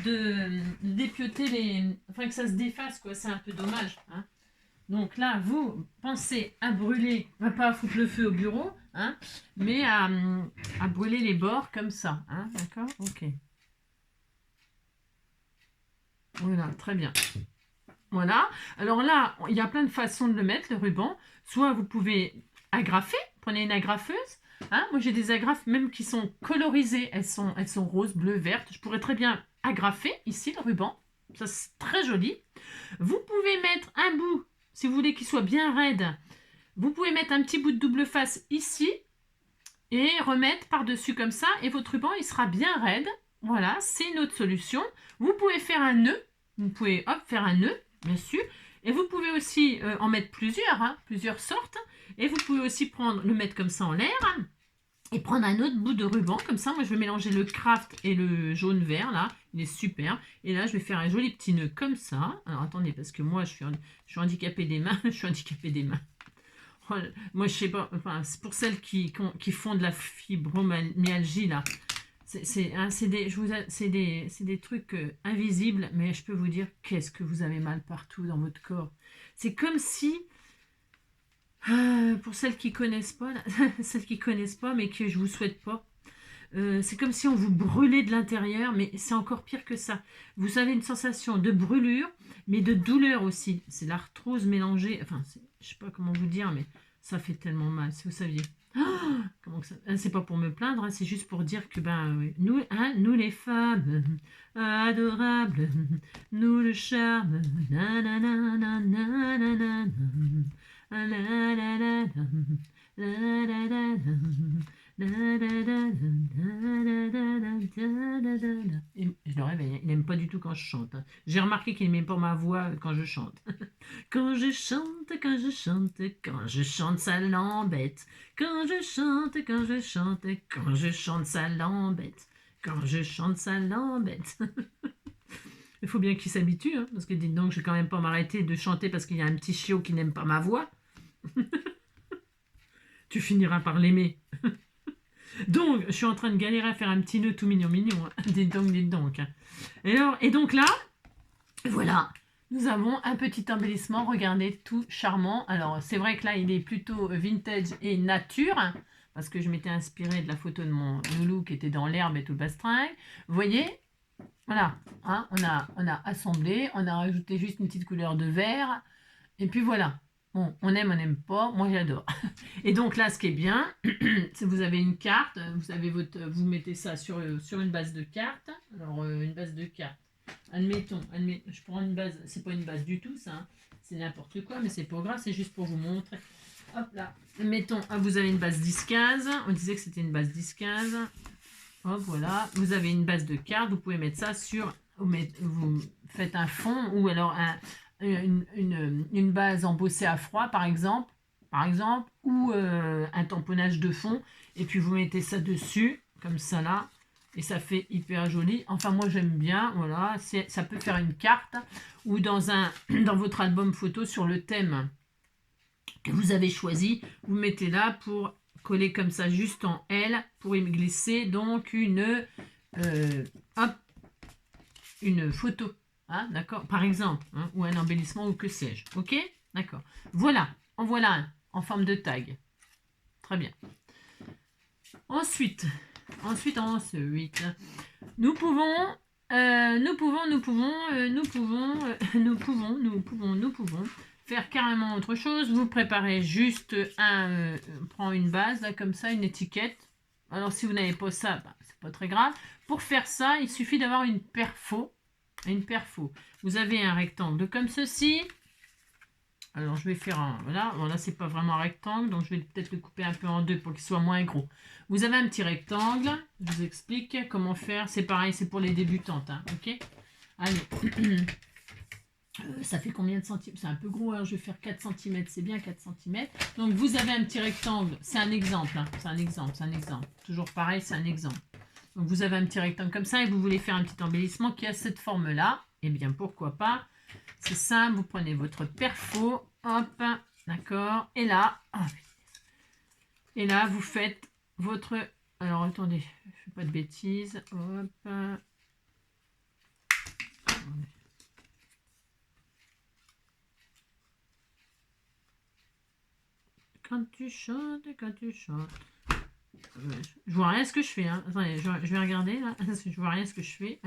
de dépioter Enfin, que ça se défasse, quoi. C'est un peu dommage. Hein. Donc là, vous pensez à brûler, pas à foutre le feu au bureau, hein, mais à brûler les bords comme ça. Hein, d'accord? Ok. Voilà, très bien. Voilà. Alors là, il y a plein de façons de le mettre, le ruban. Soit vous pouvez agrafer, prenez une agrafeuse. Hein, moi, j'ai des agrafes même qui sont colorisées. Elles sont roses, bleues, vertes. Je pourrais très bien agrafer ici le ruban. Ça, c'est très joli. Vous pouvez mettre un bout, si vous voulez qu'il soit bien raide, vous pouvez mettre un petit bout de double face ici et remettre par-dessus comme ça. Et votre ruban, il sera bien raide. Voilà, c'est une autre solution. Vous pouvez faire un nœud. Vous pouvez faire un nœud, bien sûr. Et vous pouvez aussi en mettre plusieurs, hein, plusieurs sortes. Et vous pouvez aussi le mettre comme ça en l'air. Et prendre un autre bout de ruban, comme ça, moi je vais mélanger le craft et le jaune-vert, là, il est super. Et là, je vais faire un joli petit nœud comme ça. Alors, attendez, parce que moi, je suis handicapée des mains, je suis handicapée des mains. Oh, moi, je sais pas, enfin, c'est pour celles qui font de la fibromyalgie, là. C'est des trucs invisibles, mais je peux vous dire, qu'est-ce que vous avez mal partout dans votre corps. C'est comme si... pour celles qui connaissent pas, là, celles qui connaissent pas, mais que je vous souhaite pas, c'est comme si on vous brûlait de l'intérieur, mais c'est encore pire que ça. Vous avez une sensation de brûlure, mais de douleur aussi. C'est l'arthrose mélangée. Enfin, je sais pas comment vous dire, mais ça fait tellement mal, si vous saviez. Comment que ça... C'est pas pour me plaindre, hein, c'est juste pour dire que nous les femmes adorables, nous le charme, nanana, nanana, et je le réveille, il n'aime pas du tout quand je chante. J'ai remarqué qu'il n'aime pas ma voix quand je chante. Quand je chante, quand je chante, quand je chante, ça l'embête. Quand je chante, quand je chante, quand je chante, ça l'embête. Quand je chante, ça l'embête. Il faut bien qu'il s'habitue, hein, parce que dites donc, je vais quand même pas m'arrêter de chanter parce qu'il y a un petit chiot qui n'aime pas ma voix. Tu finiras par l'aimer. Donc, je suis en train de galérer à faire un petit nœud tout mignon, mignon. Hein. Dites donc. Hein. Et donc là, voilà, nous avons un petit embellissement. Regardez, tout charmant. Alors, c'est vrai que là, il est plutôt vintage et nature, hein, parce que je m'étais inspirée de la photo de mon loulou qui était dans l'herbe et tout le bastringue. Vous voyez ? Voilà, hein, on a assemblé, on a rajouté juste une petite couleur de vert, et puis voilà. Bon, on n'aime pas, moi j'adore. Et donc là, ce qui est bien, c'est que vous avez une carte, vous mettez ça sur une base de carte. Alors, une base de carte, admettons, je prends une base, c'est pas une base du tout ça, hein, c'est n'importe quoi, mais c'est pas grave, c'est juste pour vous montrer. Hop là, mettons, vous avez une base 10-15, on disait que c'était une base 10-15. Hop, voilà, vous avez une base de cartes, vous pouvez mettre ça sur, vous faites un fond ou alors une base embossée à froid par exemple, ou un tamponnage de fond, et puis vous mettez ça dessus, comme ça là, et ça fait hyper joli. Enfin moi j'aime bien, voilà, ça peut faire une carte, ou dans votre album photo sur le thème que vous avez choisi, vous mettez là pour coller comme ça juste en L pour y glisser donc une photo, hein, d'accord, par exemple, hein, ou un embellissement ou que sais-je, ok, d'accord, voilà, en voilà un en forme de tag, très bien. Ensuite, nous pouvons faire carrément autre chose. Vous préparez juste prend une base, là, comme ça, une étiquette. Alors, si vous n'avez pas ça, c'est pas très grave. Pour faire ça, il suffit d'avoir une perfo. Vous avez un rectangle comme ceci. Alors, je vais faire un... Voilà, bon, là, c'est pas vraiment un rectangle, donc je vais peut-être le couper un peu en deux pour qu'il soit moins gros. Vous avez un petit rectangle. Je vous explique comment faire. C'est pareil, c'est pour les débutantes, hein, ok? Allez. Ça fait combien de centimètres? C'est un peu gros, alors je vais faire 4 cm, c'est bien 4 cm. Donc vous avez un petit rectangle, c'est un exemple, hein. C'est un exemple. Toujours pareil, c'est un exemple. Donc vous avez un petit rectangle comme ça et vous voulez faire un petit embellissement qui a cette forme-là. Eh bien pourquoi pas? C'est simple, vous prenez votre perfo, hop, d'accord, et là, vous faites votre... Alors attendez, je ne fais pas de bêtises, hop. Quand tu chantes. Je vois rien ce que je fais. Hein. Attendez, je vais regarder là. Je vois rien ce que je fais.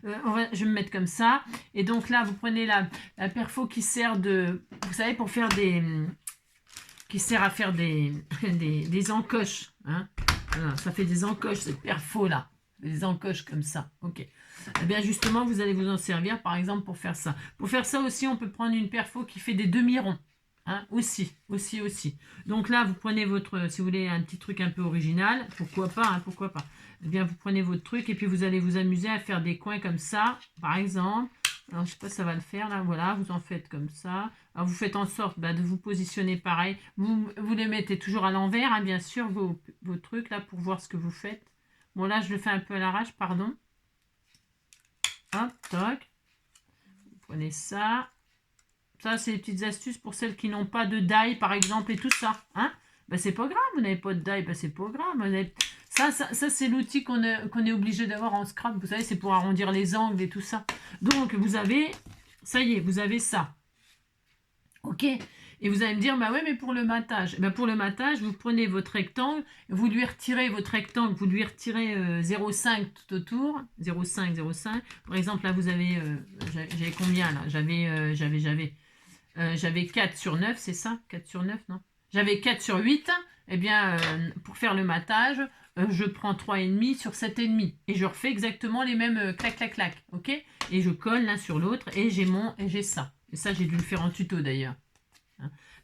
Voilà. Je vais me mettre comme ça. Et donc là, vous prenez la perfo qui sert de... Vous savez, pour faire des... Qui sert à faire des encoches. Hein. Voilà, ça fait des encoches, cette perfo là. Des encoches comme ça. Ok. Eh bien, justement, vous allez vous en servir, par exemple, pour faire ça. Pour faire ça aussi, on peut prendre une perfo qui fait des demi-ronds. Hein, aussi. Donc là, vous prenez votre, si vous voulez, un petit truc un peu original. Pourquoi pas, hein, pourquoi pas. Eh bien, vous prenez votre truc et puis vous allez vous amuser à faire des coins comme ça, par exemple. Alors, je sais pas si ça va le faire, là. Voilà, vous en faites comme ça. Alors, vous faites en sorte de vous positionner pareil. Vous les mettez toujours à l'envers, hein, bien sûr, vos trucs, là, pour voir ce que vous faites. Bon, là, je le fais un peu à l'arrache, pardon. Hop, toc. Vous prenez ça. Ça, c'est des petites astuces pour celles qui n'ont pas de die, par exemple, et tout ça. Hein, ben, c'est pas grave, vous n'avez pas de die, ben, c'est pas grave. Ça c'est l'outil qu'on est obligé d'avoir en scrap. Vous savez, c'est pour arrondir les angles et tout ça. Donc, vous avez, ça y est, vous avez ça. Ok. Et vous allez me dire, bah ouais, mais pour le matage. Ben, pour le matage, vous prenez votre rectangle, vous lui retirez votre rectangle, vous lui retirez 0,5 tout autour. 0,5, 0,5. Par exemple, là, vous avez, j'avais combien là? J'avais 4 sur 9, c'est ça? 4 sur 9, non? J'avais 4 sur 8. Eh bien, pour faire le matage, je prends 3,5 sur 7,5. Et je refais exactement les mêmes clac, clac, clac. Ok? Et je colle l'un sur l'autre et j'ai ça. Et ça, j'ai dû le faire en tuto d'ailleurs.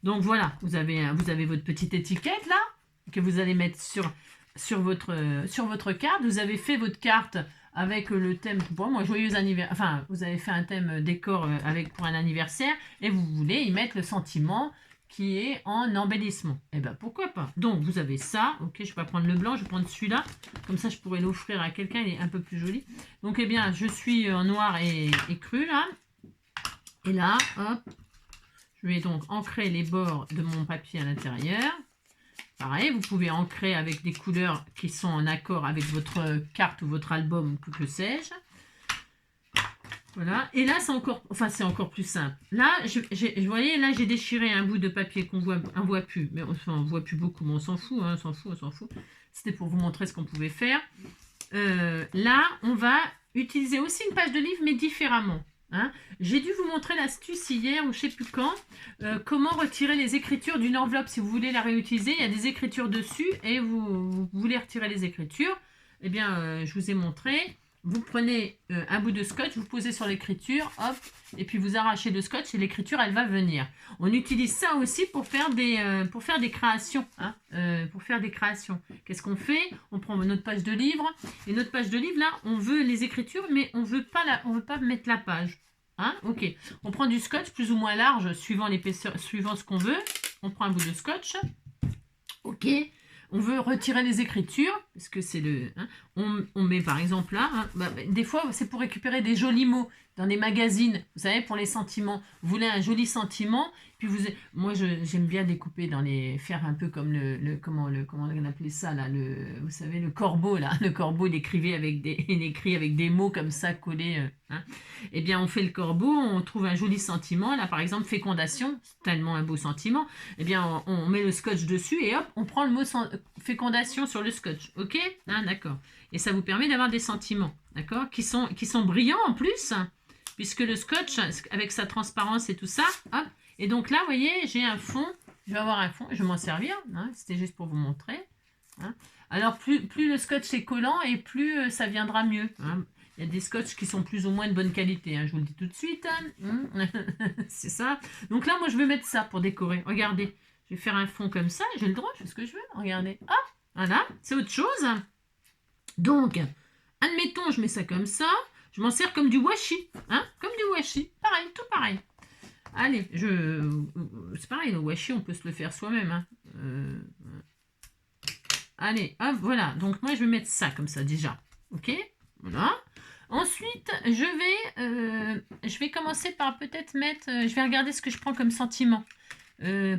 Donc voilà, vous avez votre petite étiquette là, que vous allez mettre sur votre carte. Vous avez fait votre carte avec le thème, bon, moi, joyeux anniversaire, enfin, vous avez fait un thème décor pour un anniversaire, et vous voulez y mettre le sentiment qui est en embellissement. Et ben pourquoi pas. Donc vous avez ça, ok, je vais pas prendre le blanc, je vais prendre celui-là, comme ça je pourrais l'offrir à quelqu'un, il est un peu plus joli. Donc eh bien, je suis en noir et cru là, et là, hop, je vais donc ancrer les bords de mon papier à l'intérieur. Pareil, vous pouvez ancrer avec des couleurs qui sont en accord avec votre carte ou votre album, que sais-je. Voilà. Et là, c'est encore plus simple. Là, vous voyez, là, j'ai déchiré un bout de papier qu'on voit plus. Mais on voit plus beaucoup, mais on s'en fout, hein, on s'en fout. C'était pour vous montrer ce qu'on pouvait faire. Là, on va utiliser aussi une page de livre, mais différemment. Hein. J'ai dû vous montrer l'astuce hier, ou je ne sais plus quand, comment retirer les écritures d'une enveloppe. Si vous voulez la réutiliser, il y a des écritures dessus, et vous voulez retirer les écritures. Eh bien, je vous ai montré. Vous prenez un bout de scotch, vous posez sur l'écriture, hop, et puis vous arrachez le scotch et l'écriture, elle va venir. On utilise ça aussi pour faire des créations. Hein, pour faire des créations. Qu'est-ce qu'on fait? On prend notre page de livre, et notre page de livre, là, on veut les écritures, mais on veut pas mettre la page. Hein, ok. On prend du scotch plus ou moins large, suivant l'épaisseur, suivant ce qu'on veut. On prend un bout de scotch. Ok. On veut retirer les écritures, parce que c'est le... Hein, on met par exemple là, hein, des fois c'est pour récupérer des jolis mots dans des magazines, vous savez, pour les sentiments. Vous voulez un joli sentiment, puis moi j'aime bien découper faire un peu comme comment on appelait ça là, vous savez, le corbeau là. Le corbeau, il écrit avec des mots comme ça collés. Hein. Eh bien, on fait le corbeau, on trouve un joli sentiment. Là, par exemple, fécondation, c'est tellement un beau sentiment. Eh bien, on met le scotch dessus et hop, on prend le mot fécondation sur le scotch. Ok? Hein, d'accord. Et ça vous permet d'avoir des sentiments, d'accord? Qui sont brillants en plus, puisque le scotch, avec sa transparence et tout ça, hop. Et donc là, vous voyez, j'ai un fond. Je vais avoir un fond, je vais m'en servir. Hein, c'était juste pour vous montrer. Hein. Alors, plus le scotch est collant et plus ça viendra mieux. Hein. Il y a des scotch qui sont plus ou moins de bonne qualité, hein, je vous le dis tout de suite. Hein. C'est ça. Donc là, moi, je vais mettre ça pour décorer. Regardez, je vais faire un fond comme ça. J'ai le droit, je fais ce que je veux. Regardez. Hop, voilà, c'est autre chose. Donc, admettons, je mets ça comme ça. Je m'en sers comme du washi. Hein, comme du washi. Pareil, tout pareil. Allez, c'est pareil, le washi, on peut se le faire soi-même. Hein. Allez, hop, voilà. Donc, moi, je vais mettre ça comme ça, déjà. Ok, voilà. Ensuite, je vais commencer par peut-être mettre... je vais regarder ce que je prends comme sentiment.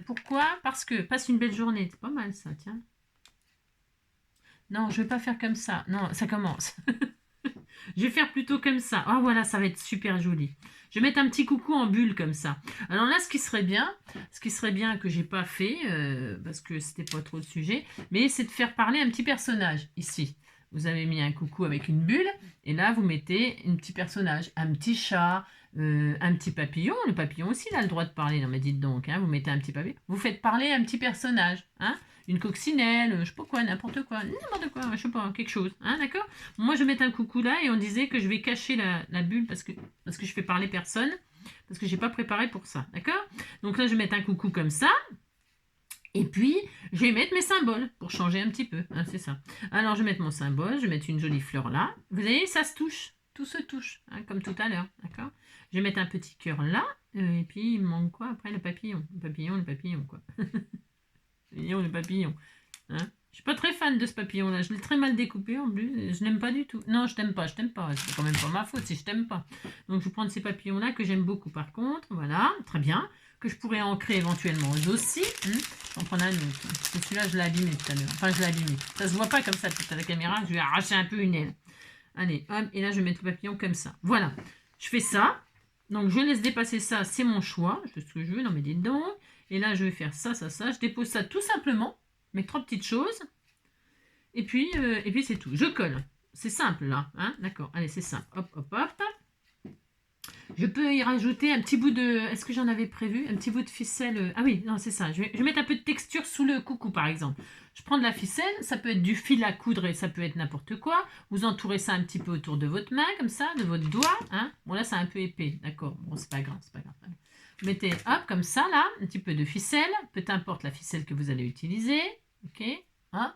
Pourquoi? Parce que passe une belle journée. C'est pas mal, ça, tiens. Non, je vais pas faire comme ça. Non, ça commence. Je vais faire plutôt comme ça. Oh, voilà, ça va être super joli. Je vais mettre un petit coucou en bulle comme ça. Alors là, ce qui serait bien que j'ai pas fait, parce que c'était pas trop le sujet, mais c'est de faire parler un petit personnage, ici. Vous avez mis un coucou avec une bulle, et là, vous mettez un petit personnage, un petit chat, un petit papillon. Le papillon aussi, il a le droit de parler. Non, mais dites donc, hein, vous mettez un petit papillon. Vous faites parler un petit personnage. Hein, une coccinelle, je sais pas quoi, n'importe quoi, je sais pas, quelque chose. Hein, d'accord. Moi, je vais mettre un coucou là et on disait que je vais cacher la bulle parce que je fais parler personne. Parce que j'ai pas préparé pour ça. D'accord. Donc là, je vais mettre un coucou comme ça. Et puis, je vais mettre mes symboles pour changer un petit peu. Hein, c'est ça. Alors, je vais mettre mon symbole. Je vais mettre une jolie fleur là. Vous voyez, ça se touche. Tout se touche, hein, comme tout à l'heure. D'accord. Je vais mettre un petit cœur là. Et puis, il me manque quoi après? Le papillon. Le papillon, quoi. Le papillon. Hein, je suis pas très fan de ce papillon là, je l'ai très mal découpé en plus, je n'aime pas du tout. Non, je t'aime pas, c'est quand même pas ma faute si je t'aime pas. Donc je vais prendre ces papillons là que j'aime beaucoup par contre, voilà, très bien, que je pourrais ancrer éventuellement aussi. J'en prends un autre, parce que celui-là je l'ai abîmé tout à l'heure, enfin je l'ai abîmé, ça se voit pas comme ça tout à la caméra, je vais arracher un peu une aile. Allez, hop, et là je vais mettre le papillon comme ça, voilà, je fais ça, donc je laisse dépasser ça, c'est mon choix, je fais ce que je veux, non mais dites donc, et là je vais faire ça, je dépose ça tout simplement, mes 3 petites choses. Et puis c'est tout. Je colle. C'est simple là. Hein, d'accord. Allez, c'est simple. Hop, hop, hop. Je peux y rajouter un petit bout de... Est-ce que j'en avais prévu? Un petit bout de ficelle. Ah oui, non, c'est ça. Je vais mettre un peu de texture sous le coucou, par exemple. Je prends de la ficelle. Ça peut être du fil à coudre et ça peut être n'importe quoi. Vous entourez ça un petit peu autour de votre main, comme ça, de votre doigt. Hein. Bon, là, c'est un peu épais. D'accord. Bon, c'est pas grave, c'est pas grave. Vous mettez, hop, comme ça, là, un petit peu de ficelle. Peu importe la ficelle que vous allez utiliser. OK. Hop.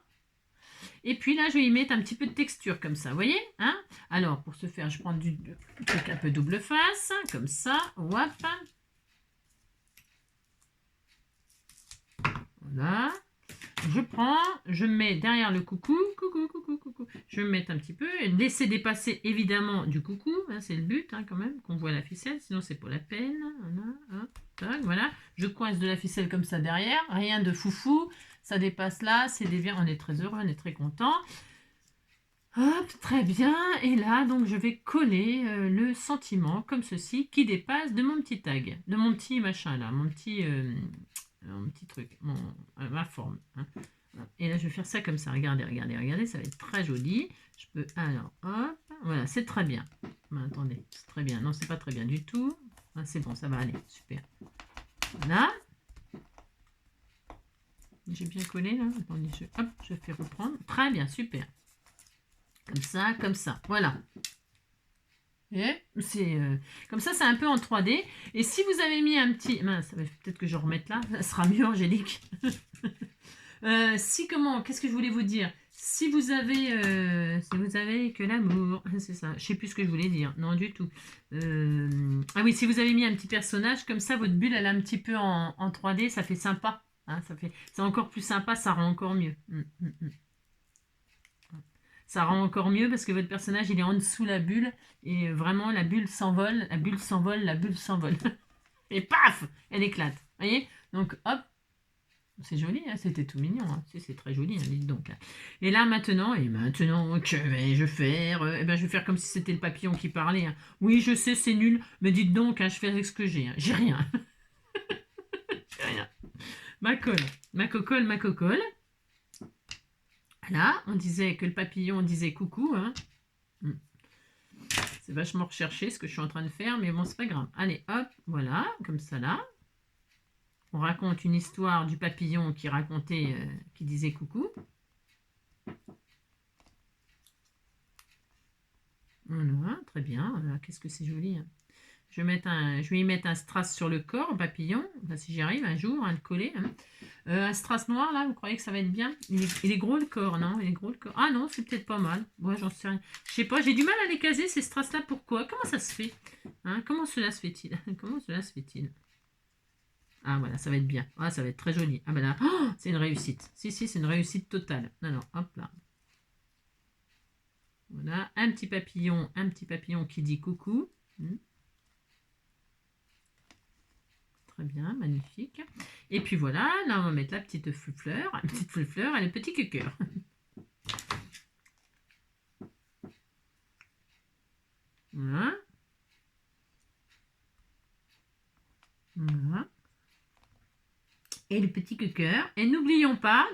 Et puis là, je vais y mettre un petit peu de texture comme ça, vous voyez, hein? Alors, pour ce faire, je prends du truc un peu double face, comme ça, hop. Voilà. Je mets derrière le coucou, je vais mettre un petit peu, laisser dépasser évidemment du coucou, hein, c'est le but hein, quand même, qu'on voit la ficelle, sinon c'est pas la peine. Voilà, hop, voilà. Je coince de la ficelle comme ça derrière, rien de foufou, ça dépasse là, c'est déviant, on est très heureux, on est très content. Hop, très bien, et là donc je vais coller le sentiment comme ceci qui dépasse de mon petit tag, de mon petit machin là, mon petit truc, ma forme. Hein. Et là je vais faire ça comme ça, regardez, ça va être très joli. Je peux, alors hop, voilà, c'est très bien. Ben, attendez, c'est très bien, non c'est pas très bien du tout. Ah, c'est bon, ça va aller, super. Voilà. J'ai bien collé là, attendez, je fais reprendre, très bien, super. Comme ça, voilà. Et c'est comme ça, c'est un peu en 3D. Et si vous avez mis un petit... Mince, peut-être que je remette là, ça sera mieux, Angélique. Qu'est-ce que je voulais vous dire? Si vous avez que l'amour, c'est ça, je sais plus ce que je voulais dire, non du tout. Ah oui, si vous avez mis un petit personnage, comme ça, votre bulle, elle est un petit peu en 3D, ça fait sympa. Hein, c'est encore plus sympa, ça rend encore mieux. Ça rend encore mieux parce que votre personnage, il est en dessous la bulle. Et vraiment, la bulle s'envole, la bulle s'envole, la bulle s'envole. Et paf, elle éclate. Vous voyez? Donc, hop. C'est joli, hein, c'était tout mignon. Hein. C'est très joli, hein, dites donc. Et là, maintenant, que vais-je faire? Eh ben, je vais faire comme si c'était le papillon qui parlait. Hein. Oui, je sais, c'est nul. Mais dites donc, hein, je fais avec ce que j'ai. Hein. J'ai rien. J'ai rien. Ma cocolle. Voilà, on disait que le papillon disait coucou. Hein. C'est vachement recherché ce que je suis en train de faire, mais bon, c'est pas grave. Allez, hop, voilà, comme ça là. On raconte une histoire du papillon qui racontait, qui disait coucou. Voilà, très bien. Voilà, qu'est-ce que c'est joli. Hein. Je vais y mettre un strass sur le corps, papillon. Enfin, si j'y arrive un jour à le coller. Hein. Un strass noir, là, vous croyez que ça va être bien? Il est gros le corps, non? Il est gros le corps. Ah non, c'est peut-être pas mal. Ouais, j'en sais rien. Je sais pas, j'ai du mal à les caser, ces strass-là. Pourquoi? Comment ça se fait? Hein, comment cela se fait-il? Comment cela se fait-il? Ah voilà, ça va être bien. Ah, ça va être très joli. Ah ben là, oh, c'est une réussite. Si, c'est une réussite totale. Non, hop là. Voilà, un petit papillon qui dit coucou. Très bien, magnifique. Et puis voilà, là on va mettre la petite fleur et le petit cœur. Voilà. Voilà. Et le petit cœur. Et n'oublions pas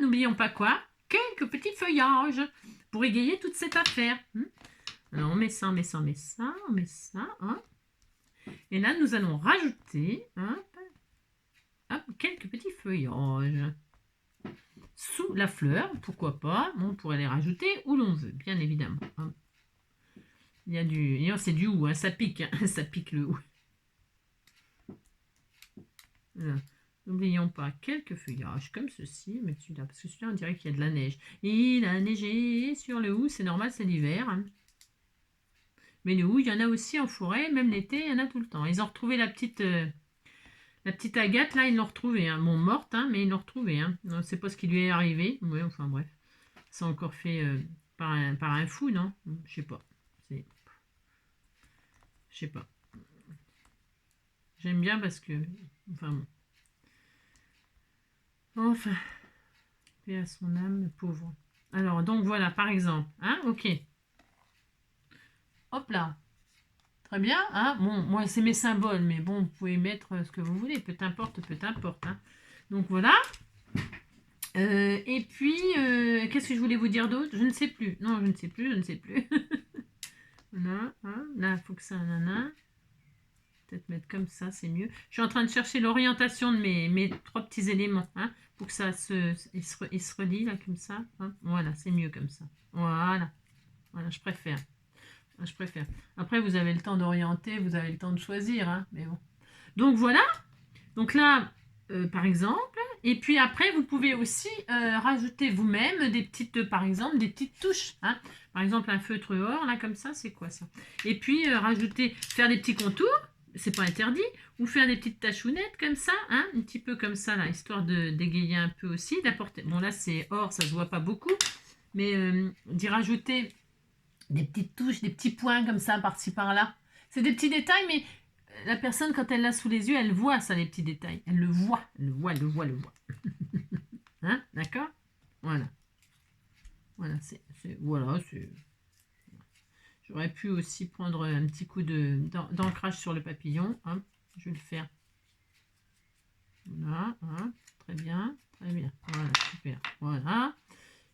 quoi? Quelques petits feuillages pour égayer toute cette affaire. Alors on met ça, on met ça. Hein. Et là, nous allons rajouter quelques petits feuillages sous la fleur, pourquoi pas. Bon, on pourrait les rajouter où l'on veut, bien évidemment. Il y a du... C'est du hou, ça pique, ça pique le hou. Voilà. N'oublions pas quelques feuillages comme ceci, mais celui-là, parce que celui-là, on dirait qu'il y a de la neige. Il a neigé sur le hou, c'est normal, c'est l'hiver. Mais le hou, il y en a aussi en forêt, même l'été, il y en a tout le temps. Ils ont retrouvé la petite Agathe, là, ils l'ont retrouvée. Bon, morte, mais ils l'ont retrouvée. On ne sait pas ce qui lui est arrivé. Ouais, enfin bref. C'est encore fait par un fou, non? Je sais pas. Je sais pas. J'aime bien parce que... Enfin bon. Enfin. Paix à son âme, le pauvre. Alors, donc voilà, par exemple. Ok. Hop là. Très bien. Bon, moi, c'est mes symboles, mais bon, vous pouvez mettre ce que vous voulez. Peu importe, peu importe. Donc voilà. Et puis, qu'est-ce que je voulais vous dire d'autre? Je ne sais plus. Non, je ne sais plus, je ne sais plus. Voilà, là, il faut que ça... Peut-être mettre comme ça, c'est mieux. Je suis en train de chercher l'orientation de mes 3 petits éléments, pour que ça il se relie, là, comme ça. Voilà, c'est mieux comme ça. Voilà, je préfère. Après, vous avez le temps d'orienter, vous avez le temps de choisir, mais bon. Donc, voilà. Donc là, par exemple, et puis après, vous pouvez aussi rajouter vous-même des petites, par exemple, des petites touches. Par exemple, un feutre or, là, comme ça, c'est quoi ça? Et puis, faire des petits contours, c'est pas interdit, ou faire des petites tachounettes comme ça, un petit peu comme ça, là, histoire de dégayer un peu aussi, d'apporter... Bon, là, c'est or, ça se voit pas beaucoup, mais d'y rajouter des petites touches, des petits points comme ça, par-ci, par-là. C'est des petits détails, mais la personne, quand elle l'a sous les yeux, elle voit ça, les petits détails. Elle le voit, elle le voit. D'accord? Voilà. Voilà, voilà, c'est... J'aurais pu aussi prendre un petit coup d'ancrage sur le papillon. Je vais le faire. Voilà, très bien, très bien. Voilà, super. Voilà.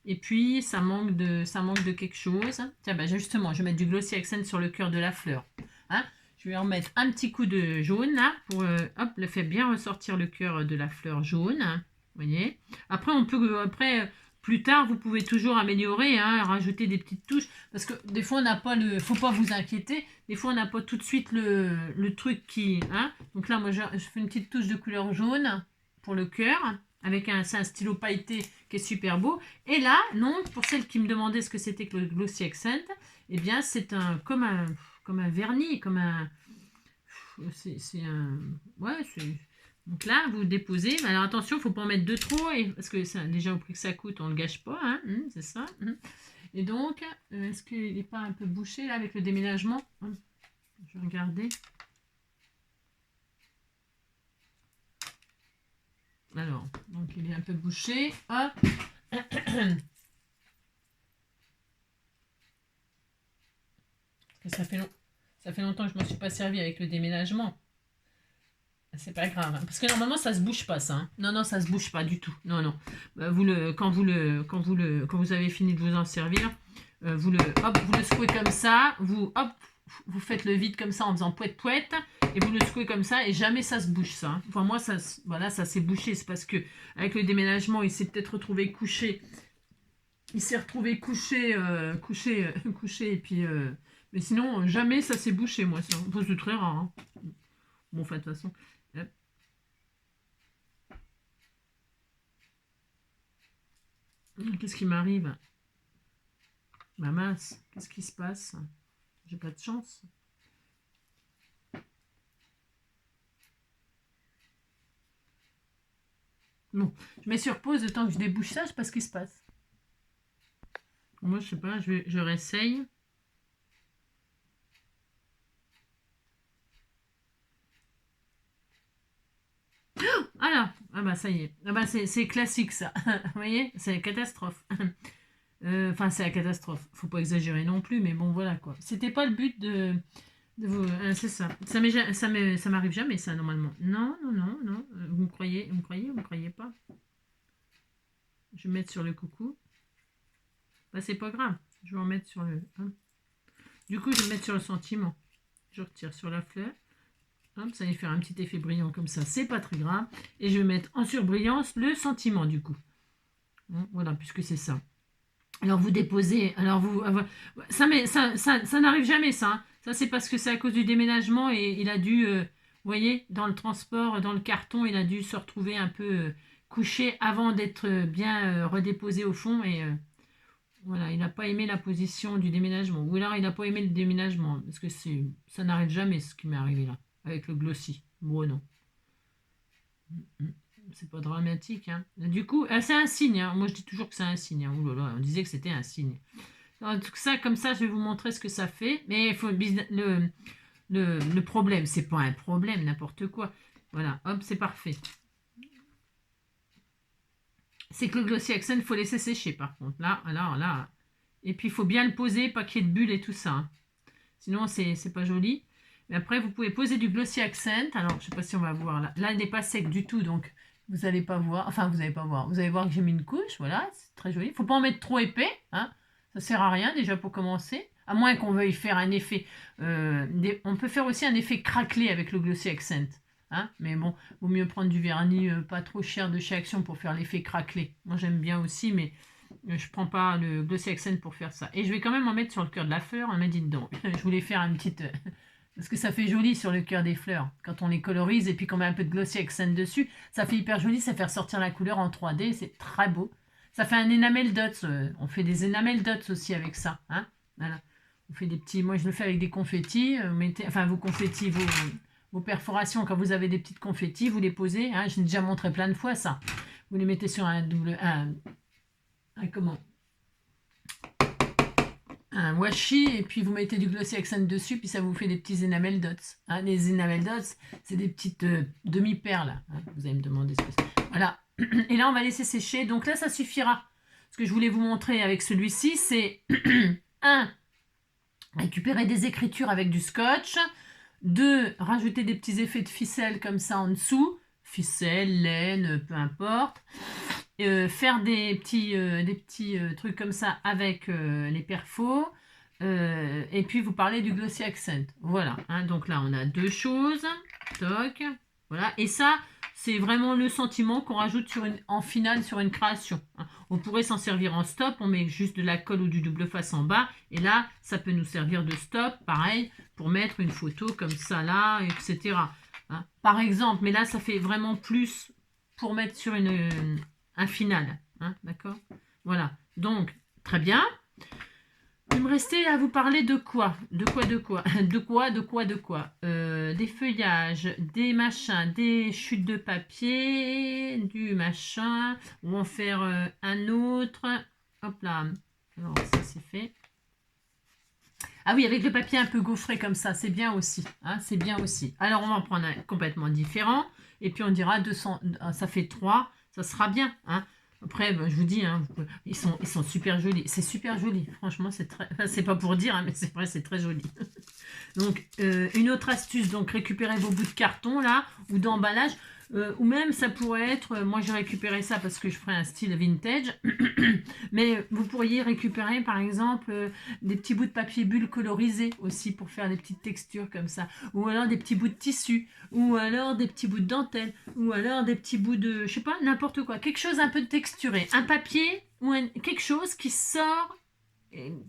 Et puis, ça manque de quelque chose. Tiens, justement, je vais mettre du Glossy Accent sur le cœur de la fleur. Je vais en mettre un petit coup de jaune, là, pour le faire bien ressortir le cœur de la fleur jaune. Vous voyez? Après, plus tard, vous pouvez toujours améliorer, rajouter des petites touches. Parce que des fois, on n'a pas le... Faut pas vous inquiéter. Des fois, on n'a pas tout de suite le truc qui... Donc là, moi, je fais une petite touche de couleur jaune pour le cœur. C'est un stylo pailleté qui est super beau. Et là, donc, pour celles qui me demandaient ce que c'était que le Glossy Accent, eh bien, c'est comme un vernis, comme un... C'est un... Ouais, c'est... Donc là, vous déposez. Alors attention, il ne faut pas en mettre de trop, parce que ça, déjà au prix que ça coûte, on ne le gâche pas. C'est ça. Et donc, est-ce qu'il n'est pas un peu bouché là avec le déménagement? Je vais regarder. Alors, donc il est un peu bouché. Hop. Ça fait longtemps que je ne m'en suis pas servi avec le déménagement. C'est pas grave, parce que normalement ça se bouge pas ça. Non, ça se bouge pas du tout. Non. Quand vous avez fini de vous en servir, vous le secouez comme ça, vous faites le vide comme ça en faisant poète poète, et vous le secouez comme ça, et jamais ça se bouge ça. Enfin moi ça s'est bouché, c'est parce que avec le déménagement il s'est peut-être retrouvé couché. Il s'est retrouvé couché, et puis mais sinon jamais ça s'est bouché moi ça. Enfin, c'est très rare. Bon, enfin, de toute façon. Qu'est-ce qui m'arrive? Ma mince, qu'est-ce qui se passe? J'ai pas de chance. Bon, je mets sur pause le temps que je débouche ça, je sais pas ce qui se passe. Moi, je sais pas, je réessaye. Alors, ça y est. C'est classique ça. Vous voyez, c'est la catastrophe. Enfin, c'est la catastrophe. Faut pas exagérer non plus, mais bon, voilà quoi. C'était pas le but de vous. C'est ça. Ça m'arrive jamais ça normalement. Non. Vous me croyez, vous me croyez pas? Je vais mettre sur le coucou. C'est pas grave. Je vais en mettre sur le. Du coup, je vais mettre sur le sentiment. Je retire sur la fleur. Hop, ça va faire un petit effet brillant comme ça, c'est pas très grave. Et je vais mettre en surbrillance le sentiment du coup. Voilà, puisque c'est ça. Alors vous déposez, alors vous... ça n'arrive jamais ça. Hein. Ça c'est parce que c'est à cause du déménagement et il a dû, vous voyez, dans le transport, dans le carton, il a dû se retrouver un peu couché avant d'être bien redéposé au fond. Et voilà, il n'a pas aimé la position du déménagement. Ou alors il n'a pas aimé le déménagement. Parce que ça n'arrête jamais ce qui m'est arrivé là, avec le glossy. Bon, non. C'est pas dramatique. Hein. Du coup, c'est un signe. Hein. Moi, je dis toujours que c'est un signe. Hein. Ouh là là, on disait que c'était un signe. Alors, tout ça, comme ça, je vais vous montrer ce que ça fait. Mais il faut le problème, c'est pas un problème, n'importe quoi. Voilà, hop, c'est parfait. C'est que le Glossy Accent, il faut laisser sécher, par contre. Là, là, là. Et puis, il faut bien le poser, pas qu'il y ait de bulles et tout ça. Hein. Sinon, c'est pas joli. Mais après, vous pouvez poser du Glossy Accent. Alors, je sais pas si on va voir là. Là, il n'est pas sec du tout, donc... Vous n'allez pas voir, enfin vous n'allez pas voir, vous allez voir que j'ai mis une couche, voilà, c'est très joli. Il ne faut pas en mettre trop épais, hein. Ça sert à rien déjà pour commencer, à moins qu'on veuille faire un effet, on peut faire aussi un effet craquelé avec le Glossy Accent, hein. Mais bon, vaut mieux prendre du vernis pas trop cher de chez Action pour faire l'effet craquelé. Moi j'aime bien aussi, mais je ne prends pas le Glossy Accent pour faire ça. Et je vais quand même en mettre sur le cœur de la fleur, on m'a dit dedans. Je voulais faire une petite... Parce que ça fait joli sur le cœur des fleurs. Quand on les colorise et puis qu'on met un peu de Glossy Accent dessus, ça fait hyper joli, ça fait ressortir la couleur en 3D, c'est très beau. Ça fait un enamel dots. On fait des enamel dots aussi avec ça. Hein, voilà. On fait des petits... Moi, je le fais avec des confettis. Vos confettis, vos perforations, quand vous avez des petites confettis, vous les posez. Hein, j'ai déjà montré plein de fois ça. Vous les mettez sur un washi et puis vous mettez du Glossy Accent dessus puis ça vous fait des petits enamel dots. Hein, les enamel dots, c'est des petites demi-perles. Hein, vous allez me demander ce que c'est. Voilà. Et là, on va laisser sécher. Donc là, ça suffira. Ce que je voulais vous montrer avec celui-ci, c'est 1. Récupérer des écritures avec du scotch. 2. Rajouter des petits effets de ficelle comme ça en dessous. Ficelle, laine, peu importe. Faire des petits trucs comme ça avec les perfos. Et puis vous parlez du Glossy Accent. Voilà. Hein, donc là, on a 2 choses. Toc. Voilà. Et ça, c'est vraiment le sentiment qu'on rajoute en finale sur une création. Hein. On pourrait s'en servir en stop. On met juste de la colle ou du double face en bas. Et là, ça peut nous servir de stop. Pareil, pour mettre une photo comme ça là, etc. Hein. Par exemple. Mais là, ça fait vraiment plus pour mettre sur un final, hein, d'accord? Voilà, donc, très bien. Il me restait à vous parler de quoi? De quoi? Des feuillages, des machins, des chutes de papier, du machin. On va en faire un autre. Hop là. Alors, ça, c'est fait. Ah oui, avec le papier un peu gaufré comme ça, c'est bien aussi. Hein, c'est bien aussi. Alors, on va en prendre un complètement différent. Et puis, on dira 200, ça fait 3. Ça sera bien. Hein. Après, je vous dis, hein, ils sont super jolis. C'est super joli. Franchement, c'est très... Enfin, c'est pas pour dire, hein, mais c'est vrai, c'est très joli. Donc, une autre astuce, donc récupérez vos bouts de carton, là, ou d'emballage. Ou même, ça pourrait être... moi, j'ai récupéré ça parce que je ferai un style vintage. Mais vous pourriez récupérer, par exemple, des petits bouts de papier bulle colorisés aussi pour faire des petites textures comme ça. Ou alors des petits bouts de tissu. Ou alors des petits bouts de dentelle. Ou alors des petits bouts de... je sais pas, n'importe quoi. Quelque chose un peu texturé. Un papier ou quelque chose qui sort...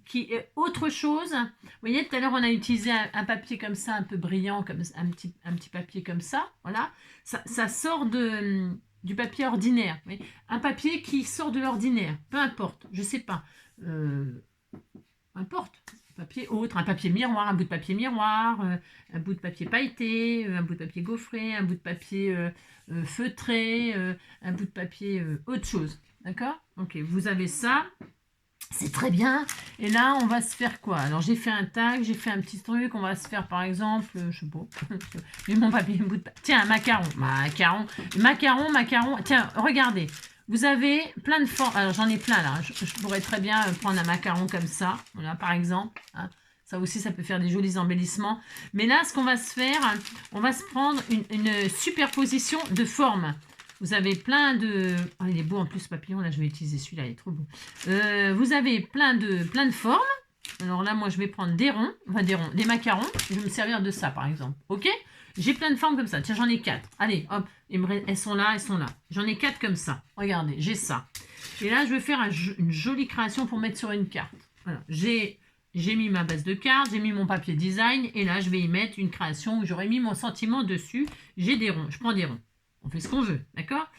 qui est autre chose. Vous voyez, tout à l'heure, on a utilisé un papier comme ça, un peu brillant, comme un petit papier comme ça. Voilà. Ça sort du papier ordinaire. Vous voyez. Un papier qui sort de l'ordinaire. Peu importe. Je sais pas. Peu importe. Un papier autre. Un papier miroir. Un bout de papier miroir. Un bout de papier pailleté. Un bout de papier gaufré. Un bout de papier feutré. Un bout de papier autre chose. D'accord? Ok. Vous avez ça. C'est très bien. Et là, on va se faire quoi? Alors, j'ai fait un tag, j'ai fait un petit truc. On va se faire, par exemple, je sais pas. J'ai mon papier, un bout de... Tiens, un macaron. Macaron. Tiens, regardez. Vous avez plein de formes. Alors, j'en ai plein, là. Je pourrais très bien prendre un macaron comme ça. Voilà, par exemple. Hein. Ça aussi, ça peut faire des jolis embellissements. Mais là, ce qu'on va se faire, on va se prendre une superposition de formes. Vous avez plein de... Oh, il est beau en plus ce papillon. Là, je vais utiliser celui-là. Il est trop beau. Vous avez plein de formes. Alors là, moi, je vais prendre des ronds. Enfin, des macarons. Je vais me servir de ça, par exemple. OK? J'ai plein de formes comme ça. Tiens, j'en ai 4. Allez, hop, elles sont là, elles sont là. J'en ai 4 comme ça. Regardez, j'ai ça. Et là, je vais faire une jolie création pour mettre sur une carte. Voilà. J'ai mis ma base de cartes, j'ai mis mon papier design. Et là, je vais y mettre une création où j'aurais mis mon sentiment dessus. J'ai des ronds. Je prends des ronds. On fait ce qu'on veut, d'accord?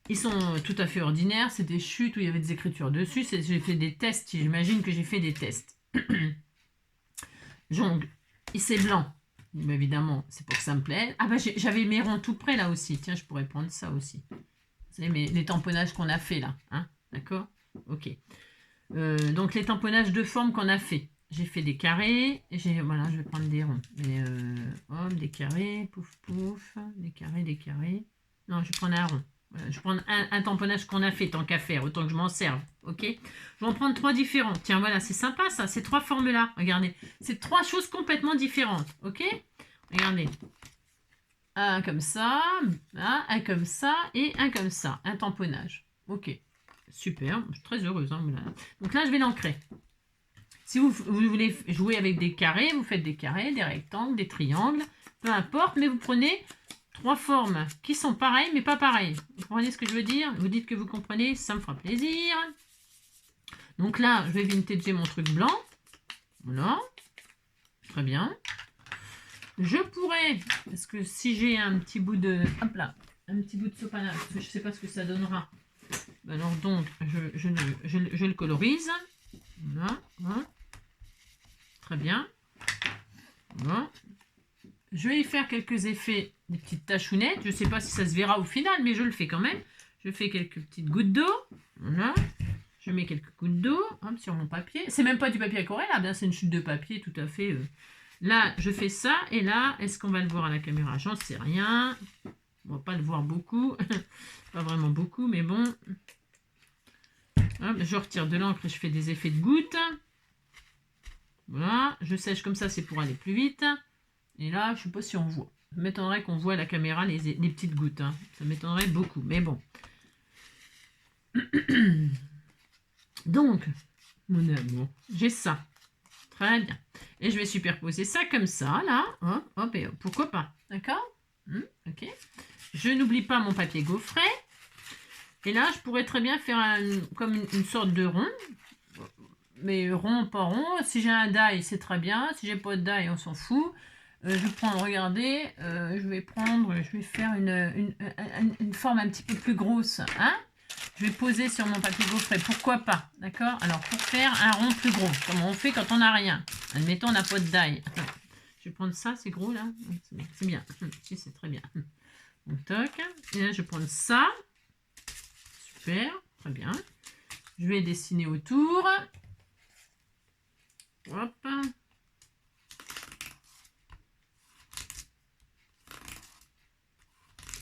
Ils sont tout à fait ordinaires. C'est des chutes où il y avait des écritures dessus. J'ai fait des tests. J'imagine que j'ai fait des tests. Jongle. Et c'est blanc. Mais évidemment, c'est pour que ça me plaise. Ah bah j'avais mes ronds tout près là aussi. Tiens, je pourrais prendre ça aussi. Vous savez, les tamponnages qu'on a fait là. Hein, d'accord? Ok. Donc les tamponnages de forme qu'on a fait. J'ai fait des carrés. Voilà, je vais prendre des ronds. Hop, des carrés. Pouf, pouf. Des carrés, des carrés. Non, je vais prendre un rond. Voilà, je vais prendre un tamponnage qu'on a fait, tant qu'à faire, autant que je m'en serve, ok? Je vais en prendre 3 différents. Tiens, voilà, c'est sympa ça, ces 3 formes-là, regardez. C'est 3 choses complètement différentes, ok? Regardez. Un comme ça, un comme ça et un comme ça, un tamponnage. Ok, super, je suis très heureuse. Hein, voilà. Donc là, je vais l'ancrer. Si vous voulez jouer avec des carrés, vous faites des carrés, des rectangles, des triangles, peu importe, mais vous prenez 3 formes qui sont pareilles, mais pas pareilles. Vous comprenez ce que je veux dire? Vous dites que vous comprenez, ça me fera plaisir. Donc là, je vais vintager mon truc blanc. Voilà. Très bien. Je pourrais, parce que si j'ai un petit bout de... Hop là, un petit bout de sopalin, parce que je ne sais pas ce que ça donnera. Alors donc, je le colorise. Voilà. Voilà. Très bien. Voilà. Je vais y faire quelques effets, des petites tachounettes. Je ne sais pas si ça se verra au final, mais je le fais quand même. Je fais quelques petites gouttes d'eau. Voilà. Je mets quelques gouttes d'eau sur mon papier. C'est même pas du papier aquarelle, hein, c'est une chute de papier tout à fait. Là, je fais ça. Et là, est-ce qu'on va le voir à la caméra? J'en sais rien. On va pas le voir beaucoup. Pas vraiment beaucoup, mais bon. Hop, je retire de l'encre et je fais des effets de gouttes. Voilà. Je sèche comme ça, c'est pour aller plus vite. Et là, je ne sais pas si on voit. Ça m'étonnerait qu'on voit à la caméra les petites gouttes. Hein. Ça m'étonnerait beaucoup, mais bon. Donc, mon amour, j'ai ça. Très bien. Et je vais superposer ça comme ça, là. Hop, hop, et hop. Pourquoi pas? D'accord? Ok. Je n'oublie pas mon papier gaufret. Et là, je pourrais très bien faire comme une sorte de rond. Mais rond, pas rond. Si j'ai un die, c'est très bien. Si j'ai pas de die, on s'en fout. Je prends, regardez, je vais faire une forme un petit peu plus grosse. Hein? Je vais poser sur mon papier gaufret, pourquoi pas, d'accord? Alors, pour faire un rond plus gros, comme on fait quand on n'a rien. Admettons, on n'a pas de die. Je vais prendre ça, c'est gros, là. C'est bien. Si, c'est très bien. Donc, toc. Et là, je vais prendre ça. Super, très bien. Je vais dessiner autour. Hop.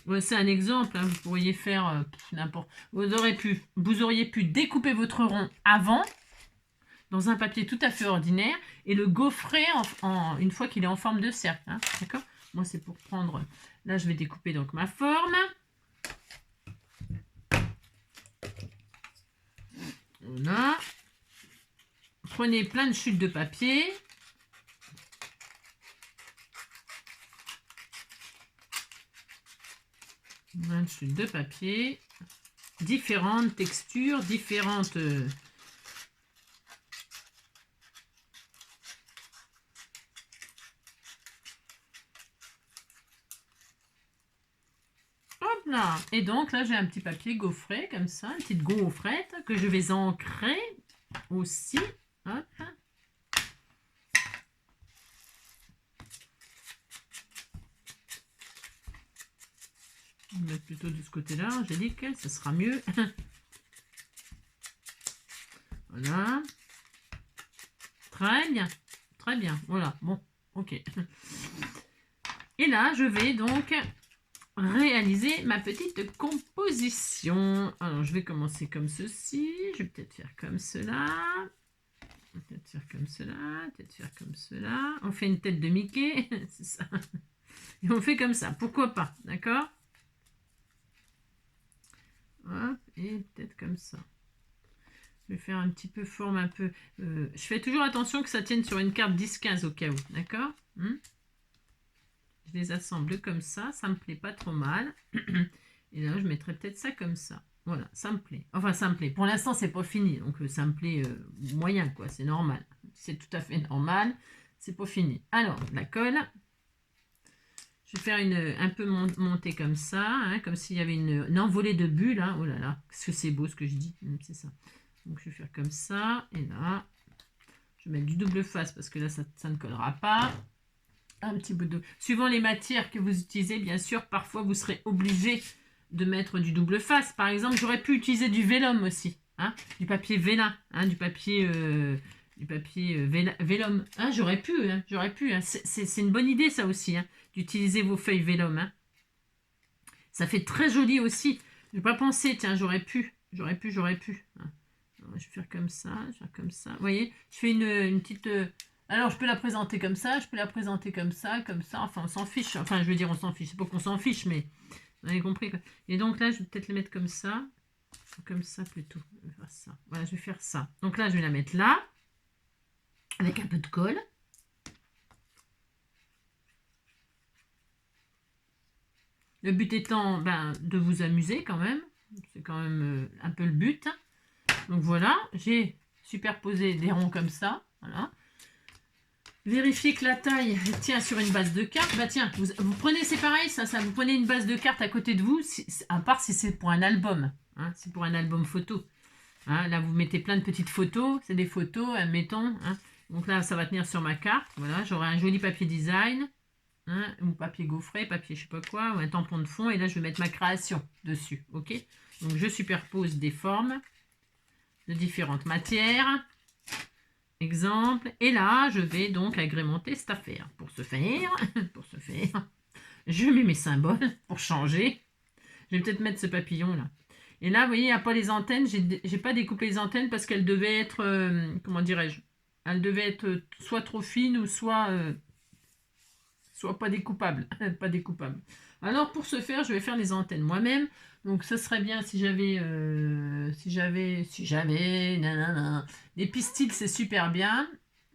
Ouais, c'est un exemple, hein, vous pourriez faire n'importe. Vous auriez pu découper votre rond avant, dans un papier tout à fait ordinaire, et le gaufrer une fois qu'il est en forme de cercle. Hein, d'accord? Moi, c'est pour prendre... Là, je vais découper donc ma forme. Voilà. Prenez plein de chutes de papier. Une chute de papier, différentes textures, différentes... Hop là. Et donc là, j'ai un petit papier gaufré, comme ça, une petite gaufrette que je vais ancrer aussi. Hop. On va mettre plutôt de ce côté-là, Angélique, ça sera mieux. Voilà. Très bien. Très bien. Voilà. Bon, ok. Et là, je vais donc réaliser ma petite composition. Alors, je vais commencer comme ceci. Je vais peut-être faire comme cela. Peut-être faire comme cela. Peut-être faire comme cela. On fait une tête de Mickey. C'est ça. Et on fait comme ça. Pourquoi pas? D'accord? Hop, et peut-être comme ça. Je vais faire un petit peu forme un peu... je fais toujours attention que ça tienne sur une carte 10-15 au cas où, d'accord? Je les assemble comme ça me plaît pas trop mal. Et là, je mettrai peut-être ça comme ça. Voilà, ça me plaît. Enfin, ça me plaît. Pour l'instant, c'est pas fini, donc ça me plaît moyen, quoi. C'est normal. C'est tout à fait normal. C'est pas fini. Alors, la colle. Je vais faire un peu monter comme ça, hein, comme s'il y avait une envolée de bulles. Hein. Oh là là, qu'est-ce que c'est beau ce que je dis. C'est ça. Donc, je vais faire comme ça. Et là, je vais mettre du double face parce que là, ça ne collera pas. Un petit bout de... Suivant les matières que vous utilisez, bien sûr, parfois, vous serez obligé de mettre du double face. Par exemple, j'aurais pu utiliser du vélum aussi. Hein, du papier vélin. Hein, du papier vélum. Hein, j'aurais pu. Hein, hein. C'est une bonne idée, ça aussi. Hein, d'utiliser vos feuilles vélum. Hein. Ça fait très joli aussi. Je n'ai pas pensé, tiens, j'aurais pu. Hein. Alors, je vais faire comme ça, Vous voyez, je fais une petite... Alors, je peux la présenter comme ça, je peux la présenter comme ça. Enfin, on s'en fiche. Enfin, je veux dire, on s'en fiche. C'est pas qu'on s'en fiche, mais vous avez compris. Quoi. Et donc là, je vais peut-être les mettre comme ça. Comme ça, plutôt. Je vais faire ça. Voilà, je vais faire ça. Donc là, je vais la mettre là. Avec un peu de colle. Le but étant de vous amuser quand même. C'est quand même un peu le but. Donc voilà, j'ai superposé des ronds comme ça. Voilà. Vérifiez que la taille tient sur une base de carte. Bah tiens, vous prenez, c'est pareil, ça, vous prenez une base de carte à côté de vous, à part si c'est pour un album. Hein, c'est pour un album photo. Hein, là, vous mettez plein de petites photos. C'est des photos, admettons. Hein. Donc là, ça va tenir sur ma carte. Voilà, j'aurai un joli papier design. Hein, ou papier gaufré, papier je sais pas quoi, ou un tampon de fond. Et là, je vais mettre ma création dessus. Ok. Donc, je superpose des formes de différentes matières. Exemple. Et là, je vais donc agrémenter cette affaire. Pour ce faire, je mets mes symboles pour changer. Je vais peut-être mettre ce papillon là. Et là, vous voyez, il n'y a pas les antennes. J'ai pas découpé les antennes parce qu'elles devaient être, comment dirais-je, elles devaient être soit trop fines ou soit pas découpables. Pas découpables. Alors, pour ce faire, je vais faire les antennes moi-même. Donc, ce serait bien si j'avais, nanana. Les pistils, c'est super bien.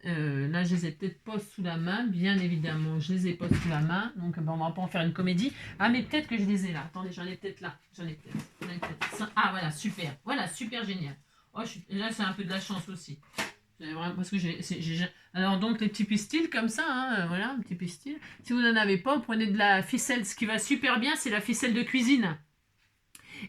Là, je les ai peut-être pas sous la main. Bien évidemment, je les ai pas sous la main. Donc, on va pas en faire une comédie. Ah, mais peut-être que je les ai là. Attendez, j'en ai peut-être là. Ah, voilà, super. Voilà, super génial. Oh, là, c'est un peu de la chance aussi. Parce que alors donc les petits pistils comme ça, hein, voilà, un petit pistil. Si vous n'en avez pas, vous prenez de la ficelle. Ce qui va super bien, c'est la ficelle de cuisine.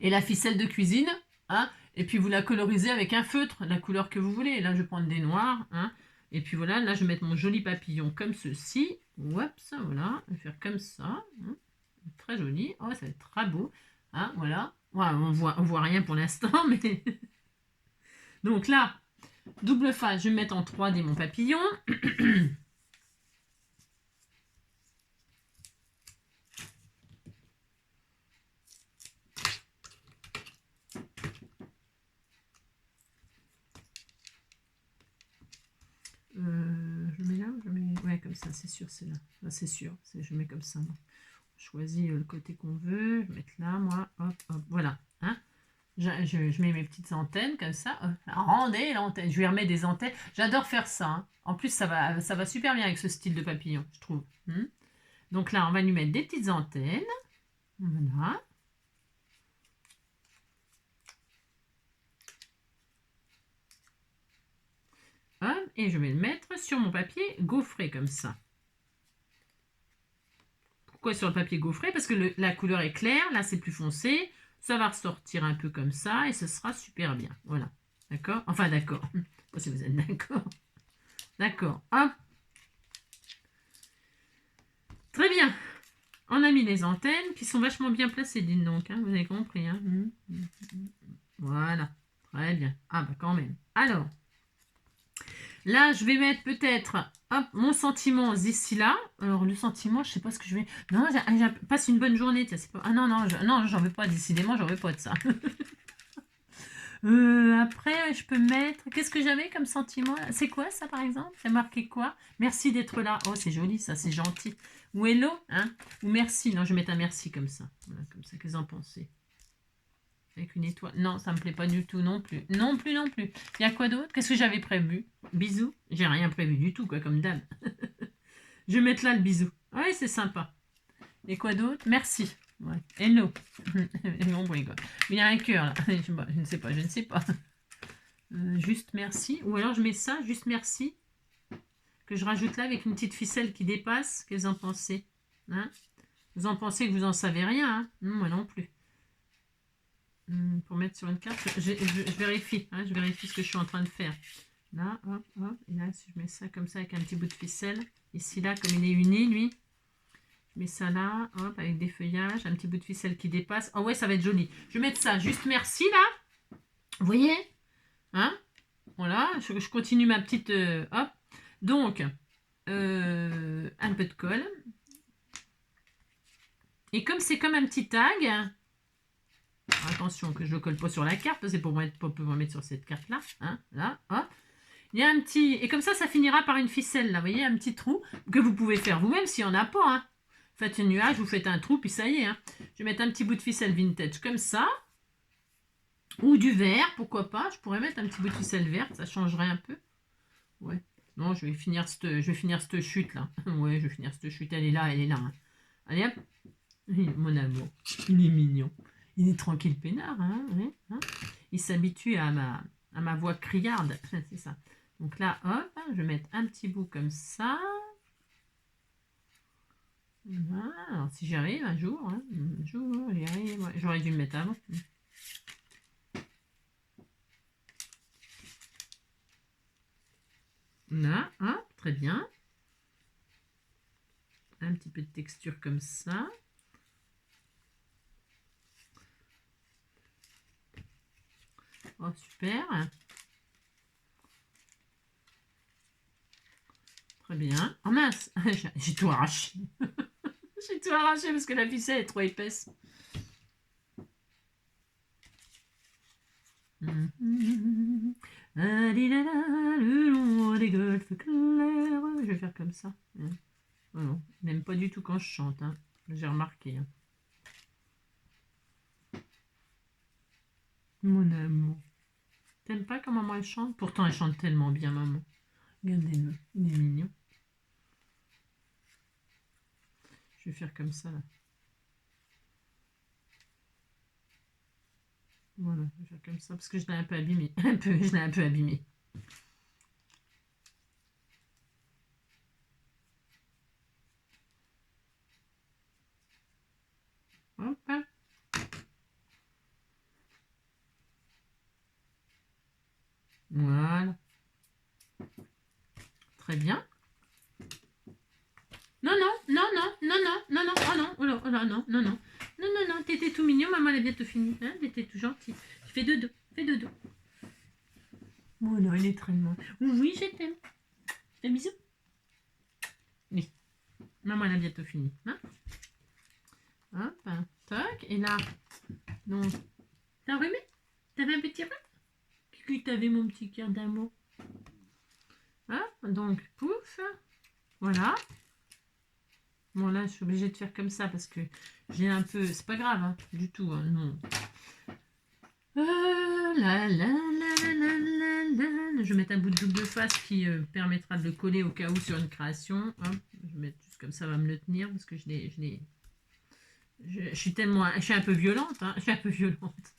Et la ficelle de cuisine, hein, et puis vous la colorisez avec un feutre, la couleur que vous voulez. Là, je vais prendre des noirs, hein, et puis voilà, là, je vais mettre mon joli papillon comme ceci. Oups, voilà, je vais faire comme ça. Hein, très joli. Oh, ça va être très beau. Hein, voilà. Ouais, on voit rien pour l'instant, mais... Donc là, double face, je vais mettre en 3D mon papillon. Je mets là ou je mets... Ouais, comme ça, c'est sûr, c'est là. Là, c'est sûr, je mets comme ça. Moi. Je choisis le côté qu'on veut. Je vais mettre là, moi. Hop, hop, voilà. Hein, je mets mes petites antennes comme ça. Rendez l'antenne. Je lui remets des antennes. J'adore faire ça. Hein. En plus, ça va super bien avec ce style de papillon, je trouve. Donc là, on va lui mettre des petites antennes. Voilà. Hop, et je vais le mettre sur mon papier gaufré comme ça. Pourquoi sur le papier gaufré? Parce que la couleur est claire. Là, c'est plus foncé. Ça va ressortir un peu comme ça et ce sera super bien. Voilà. D'accord? Enfin, d'accord. Je sais pas si vous êtes d'accord. D'accord. Hop. Très bien. On a mis les antennes qui sont vachement bien placées, dites donc. Hein, vous avez compris. Hein. Voilà. Très bien. Ah, bah quand même. Alors, là, je vais mettre peut-être mon sentiment d'ici là. Alors, le sentiment, je sais pas ce que je vais... Non, passe une bonne journée. Pas... Ah non, non, j'en veux pas. Décidément, j'en veux pas de ça. Après, je peux mettre... Qu'est-ce que j'avais comme sentiment? C'est quoi ça, par exemple? C'est marqué quoi? Merci d'être là. Oh, c'est joli, ça, c'est gentil. Ou hello, hein? Ou merci. Non, je vais mettre un merci comme ça. Voilà, comme ça, qu'est-ce que vous en pensez? Avec une étoile. Non, ça me plaît pas du tout non plus. Non plus. Il y a quoi d'autre? Qu'est-ce que j'avais prévu? Bisous. J'ai rien prévu du tout, quoi, comme d'hab. Je vais mettre là le bisou. Oui, c'est sympa. Et quoi d'autre? Merci. Ouais. Hello. Non, bon, quoi. Il y a un cœur là. Je ne sais pas, je ne sais pas. Juste merci. Ou alors je mets ça, juste merci. Que je rajoute là avec une petite ficelle qui dépasse. Qu'est-ce que vous en pensez, hein? Vous en pensez que vous en savez rien, hein? Moi non plus. Pour mettre sur une carte, je vérifie. Hein, je vérifie ce que je suis en train de faire. Là, hop, hop. Et là, si je mets ça comme ça avec un petit bout de ficelle. Ici, là, comme il est uni, lui. Je mets ça là, hop, avec des feuillages. Un petit bout de ficelle qui dépasse. Oh ouais, ça va être joli. Je vais mettre ça. Juste merci, là. Vous voyez? Hein? Voilà. Je continue ma petite... hop. Donc, un peu de colle. Et comme c'est comme un petit tag... Attention que je ne le colle pas sur la carte, c'est pour pouvoir mettre sur cette carte-là. Hein, là, hop. Il y a un petit... Et comme ça finira par une ficelle, là. Vous voyez, un petit trou que vous pouvez faire vous-même s'il n'y en a pas. Hein. Faites un nuage, vous faites un trou, puis ça y est. Hein. Je vais mettre un petit bout de ficelle vintage comme ça. Ou du vert, pourquoi pas. Je pourrais mettre un petit bout de ficelle verte, ça changerait un peu. Ouais. Non, je vais finir cette chute, là. Ouais, je vais finir cette chute. Elle est là, hein. Allez, hop. Mon amour, il est mignon. Il est tranquille peinard, hein, ouais, hein. Il s'habitue à ma voix criarde, c'est ça. Donc là, hop, je vais mettre un petit bout comme ça. Voilà. Alors si j'y arrive un jour, hein, j'y arrive, ouais. J'aurais dû me mettre avant. Là, hop, très bien. Un petit peu de texture comme ça. Oh, super. Très bien. Oh mince, j'ai tout arraché. J'ai tout arraché parce que la ficelle est trop épaisse. Le long des golfes clairs. Je vais faire comme ça. Oh non, il n'aime pas du tout quand je chante. Hein. J'ai remarqué. Hein. Mon amour. T'aimes pas quand maman elle chante? Pourtant elle chante tellement bien, maman. Regardez-le, il est mignon. Je vais faire comme ça là. Voilà, je vais faire comme ça parce que je l'ai un peu abîmé. Je l'ai un peu abîmé. Hop. Voilà. Très bien. Non, non, non, non, non, non, non, non, oh non, oh là, oh là, non, non, non. Non, non, non, t'étais tout mignon, maman elle a bientôt fini. Hein, t'étais tout gentil. Fais dodo, fais dodo. Oh non, il est très loin. Oui, je t'aime. Un bisou. Oui. Maman elle a bientôt fini. Hein, hop, tac. Et là, donc, t'as enrhumé? T'avais un petit rhume? Qu'est-ce que t'avais, mon petit cœur d'amour? Hop, donc, pouf. Voilà. Bon, là, je suis obligée de faire comme ça parce que j'ai un peu... C'est pas grave, hein, du tout, hein, non. Je vais mettre un bout de double face qui permettra de le coller au cas où sur une création. Hop, je vais mettre juste comme ça, va me le tenir parce que je suis tellement... Je suis un peu violente, hein, je suis un peu violente.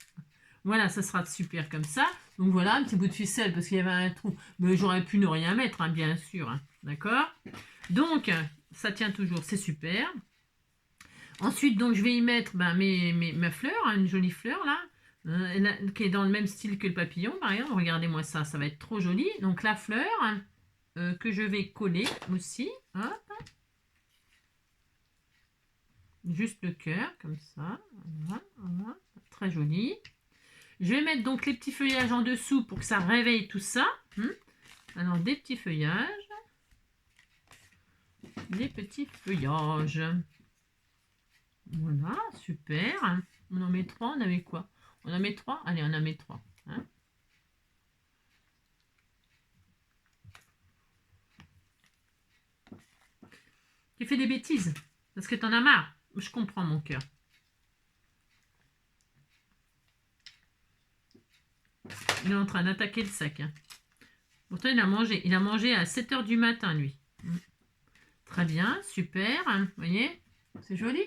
Voilà, ça sera super comme ça. Donc voilà, un petit bout de ficelle parce qu'il y avait un trou. Mais j'aurais pu ne rien mettre, hein, bien sûr. Hein, d'accord? Donc, ça tient toujours, c'est super. Ensuite, donc, je vais y mettre ma fleur, hein, une jolie fleur là, qui est dans le même style que le papillon, par exemple. Regardez-moi ça, ça va être trop joli. Donc, la fleur que je vais coller aussi. Hop. Juste le cœur, comme ça. Voilà, voilà. Très joli. Je vais mettre donc les petits feuillages en dessous pour que ça réveille tout ça. Alors, des petits feuillages. Des petits feuillages. Voilà, super. On en met 3, on avait quoi? On en met 3? Allez, on en met 3. Hein, tu fais des bêtises parce que t'en as marre. Je comprends, mon cœur. Il est en train d'attaquer le sac. Hein. Pourtant, il a mangé à 7 h du matin, lui. Très bien, super. Vous voyez, c'est joli.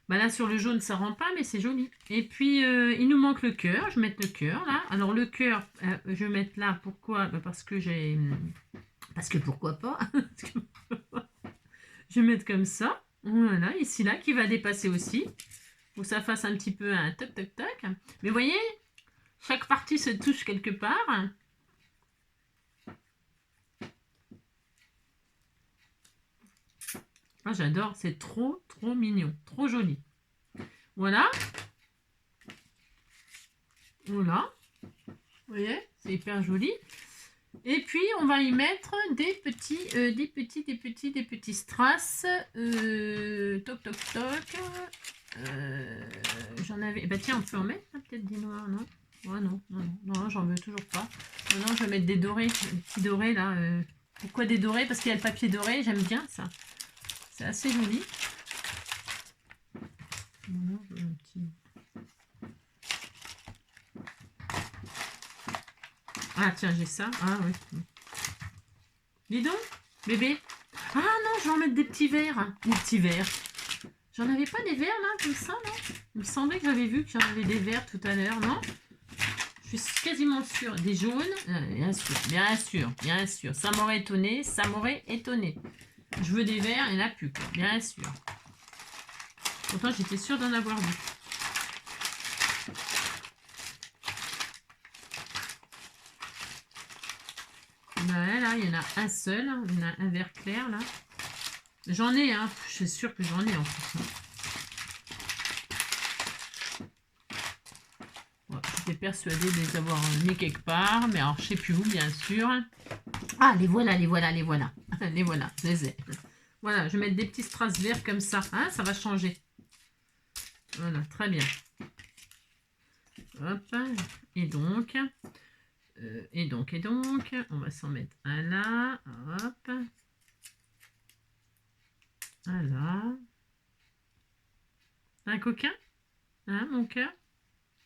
Bah là, sur le jaune, ça rend pas, mais c'est joli. Et puis, il nous manque le cœur. Je vais mettre le cœur, là. Alors, le cœur, je vais mettre là. Pourquoi? Bah, parce que j'ai... Parce que pourquoi pas? Je vais mettre comme ça. Voilà, ici, là, qui va dépasser aussi. Pour que ça fasse un petit peu un toc, toc, toc. Mais vous voyez, chaque partie se touche quelque part. Ah, j'adore, c'est trop, trop mignon. Trop joli. Voilà. Voilà. Vous voyez, c'est hyper joli. Et puis, on va y mettre des petits strass. Toc, toc, toc. J'en avais... Bah tiens, on peut en mettre peut-être des noirs, non? Ouais, non, j'en veux toujours pas. Non, je vais mettre des dorés, des petits dorés là. Pourquoi des dorés? Parce qu'il y a le papier doré, j'aime bien ça. C'est assez joli. Voilà, un petit... Ah tiens, j'ai ça. Ah oui. Dis donc, bébé. Ah non, je vais en mettre des petits verres. Des petits verres. J'en avais pas des verres là, comme ça, non? Il me semblait que j'avais vu que j'en avais des verres tout à l'heure, non? Je suis quasiment sûre. Des jaunes, bien sûr, bien sûr, bien sûr. Ça m'aurait étonné, ça m'aurait étonné. Je veux des verres, il n'y en a plus, quoi. Bien sûr. Pourtant, j'étais sûre d'en avoir vu. Là, il y en a un seul. Il y en a un vert clair, là. J'en ai, hein. Je suis sûre que j'en ai, en fait. Ouais, j'étais persuadée de les avoir mis quelque part. Mais alors, je ne sais plus où, bien sûr. Ah, les voilà, les voilà, les voilà. Les voilà, je les ai. Voilà, je vais mettre des petits strass verts comme ça. Hein, ça va changer. Voilà, très bien. Hop. Et donc, on va s'en mettre un là. Hop. Un là. Un coquin. Hein, mon cœur.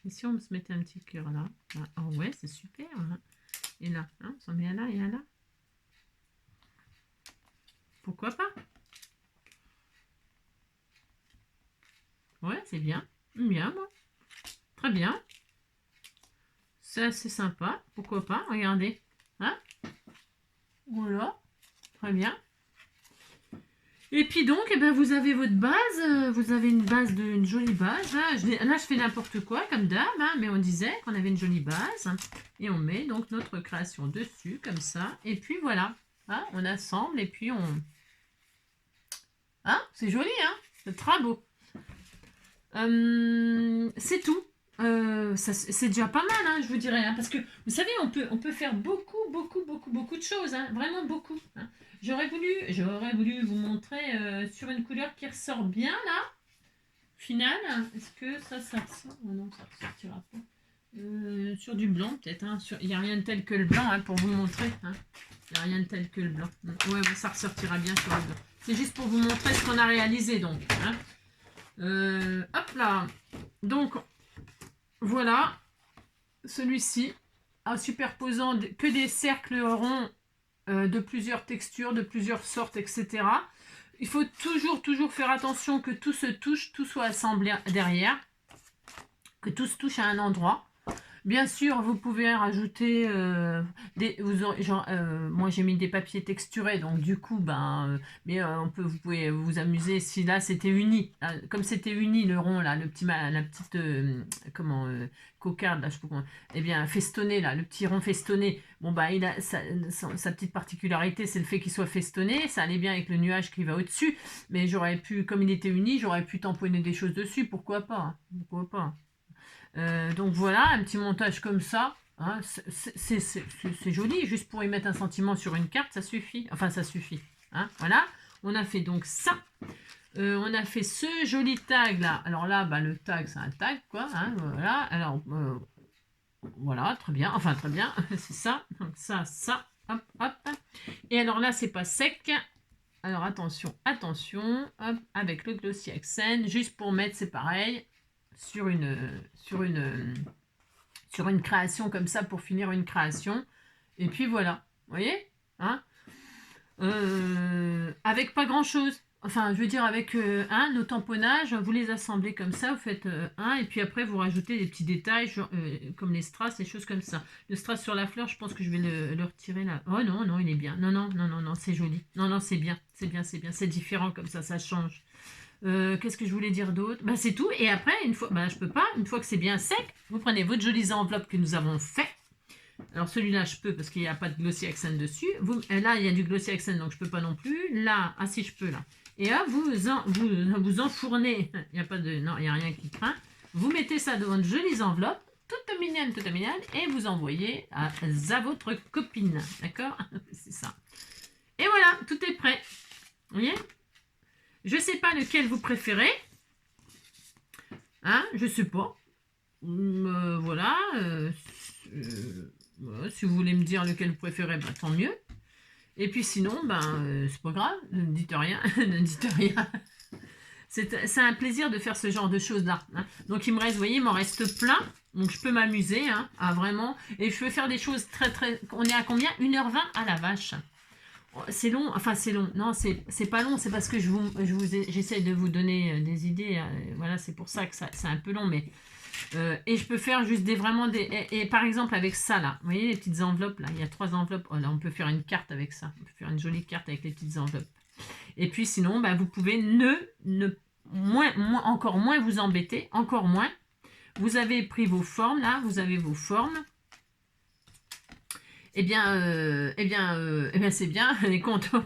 Et si on se mettait un petit cœur là? Oh ouais, c'est super. Hein. Et là, hein, on s'en met un là et un là. Pourquoi pas? Ouais, c'est bien. Bien, moi. Très bien. C'est assez sympa. Pourquoi pas? Regardez. Hein? Voilà. Très bien. Et puis donc, eh ben, vous avez votre base. Vous avez une base, une jolie base. Hein. Là, je fais n'importe quoi, comme d'hab. Hein, mais on disait qu'on avait une jolie base. Et on met donc notre création dessus, comme ça. Et puis voilà. Hein, on assemble et puis on... Hein? C'est joli, hein? C'est très beau. C'est tout. C'est déjà pas mal, hein, je vous dirais, hein, parce que vous savez, on peut faire beaucoup de choses, hein, vraiment beaucoup. Hein. J'aurais voulu vous montrer sur une couleur qui ressort bien là. Final, est-ce que ça ressort? Oh non, ça ressortira pas. Sur du blanc peut-être, hein, il n'y a rien de tel que le blanc hein, pour vous montrer. Hein. Il n'y a rien de tel que le blanc. Ouais, ça ressortira bien sur le blanc. C'est juste pour vous montrer ce qu'on a réalisé donc. Hein. Hop là. Donc, voilà. Celui-ci, en superposant que des cercles ronds de plusieurs textures, de plusieurs sortes, etc. Il faut toujours faire attention que tout se touche, tout soit assemblé derrière, que tout se touche à un endroit. Bien sûr, vous pouvez rajouter moi j'ai mis des papiers texturés, donc du coup, vous pouvez vous amuser si là c'était uni. Là, comme c'était uni le rond là, la petite cocarde là, je sais pas comment, eh bien festonné là, le petit rond festonné. Bon bah il a sa petite particularité, c'est le fait qu'il soit festonné. Ça allait bien avec le nuage qui va au-dessus, mais j'aurais pu, comme il était uni, j'aurais pu tamponner des choses dessus. Pourquoi pas? Hein, pourquoi pas? Donc voilà, un petit montage comme ça, hein, c'est joli, juste pour y mettre un sentiment sur une carte, ça suffit. Enfin, ça suffit. Hein, voilà, on a fait donc ça. On a fait ce joli tag là. Alors là, le tag, c'est un tag, quoi. Hein, voilà, alors, voilà, très bien. Enfin, très bien, c'est ça. Donc ça, hop, hop. Et alors là, c'est pas sec. Alors attention, hop, avec le Glossy Accent, juste pour mettre, c'est pareil, sur une création comme ça, pour finir une création. Et puis voilà, vous voyez, hein, avec pas grand chose. enfin, je veux dire, avec nos tamponnages, vous les assemblez comme ça, vous faites un, et puis après, vous rajoutez des petits détails, genre, comme les strass, des choses comme ça. Le strass sur la fleur, je pense que je vais le retirer là. Oh non, non, il est bien. Non, non, non, non, non, c'est joli. Non, non, c'est bien, c'est bien, c'est bien. C'est différent comme ça change. Qu'est-ce que je voulais dire d'autre? Bah, c'est tout. Et après, une fois, bah, je peux pas, une fois que c'est bien sec, vous prenez votre jolie enveloppe que nous avons fait. Alors celui-là, je peux parce qu'il n'y a pas de glossy accent dessus. Là, il y a du glossy accent, donc je peux pas non plus. Là, ah si, je peux là. Et là, vous enfournez. Il n'y a pas de, non, il n'y a rien qui craint. Vous mettez ça dans une jolie enveloppe, toute mignonne, et vous envoyez à votre copine. D'accord? C'est ça. Et voilà, tout est prêt. Vous voyez? Je sais pas lequel vous préférez. Hein? Je sais pas. Voilà. Voilà, si vous voulez me dire lequel vous préférez, bah, tant mieux. Et puis sinon, c'est pas grave, ne dites rien, ne dites rien. C'est un plaisir de faire ce genre de choses-là. Hein. Donc il me reste, vous voyez, il m'en reste plein. Donc je peux m'amuser, hein, à vraiment. Et je peux faire des choses très très. On est à combien? 1h20 à la vache. C'est long, enfin c'est long. Non, c'est pas long, c'est parce que j'essaie de vous donner des idées. Voilà, c'est pour ça que c'est un peu long, mais. Et je peux faire juste vraiment des... Et par exemple avec ça là, vous voyez les petites enveloppes là, il y a 3 enveloppes. Oh là, on peut faire une carte avec ça. On peut faire une jolie carte avec les petites enveloppes. Et puis sinon, vous pouvez encore moins vous embêter, encore moins. Vous avez pris vos formes là, vous avez vos formes. Eh bien, c'est bien, on est content.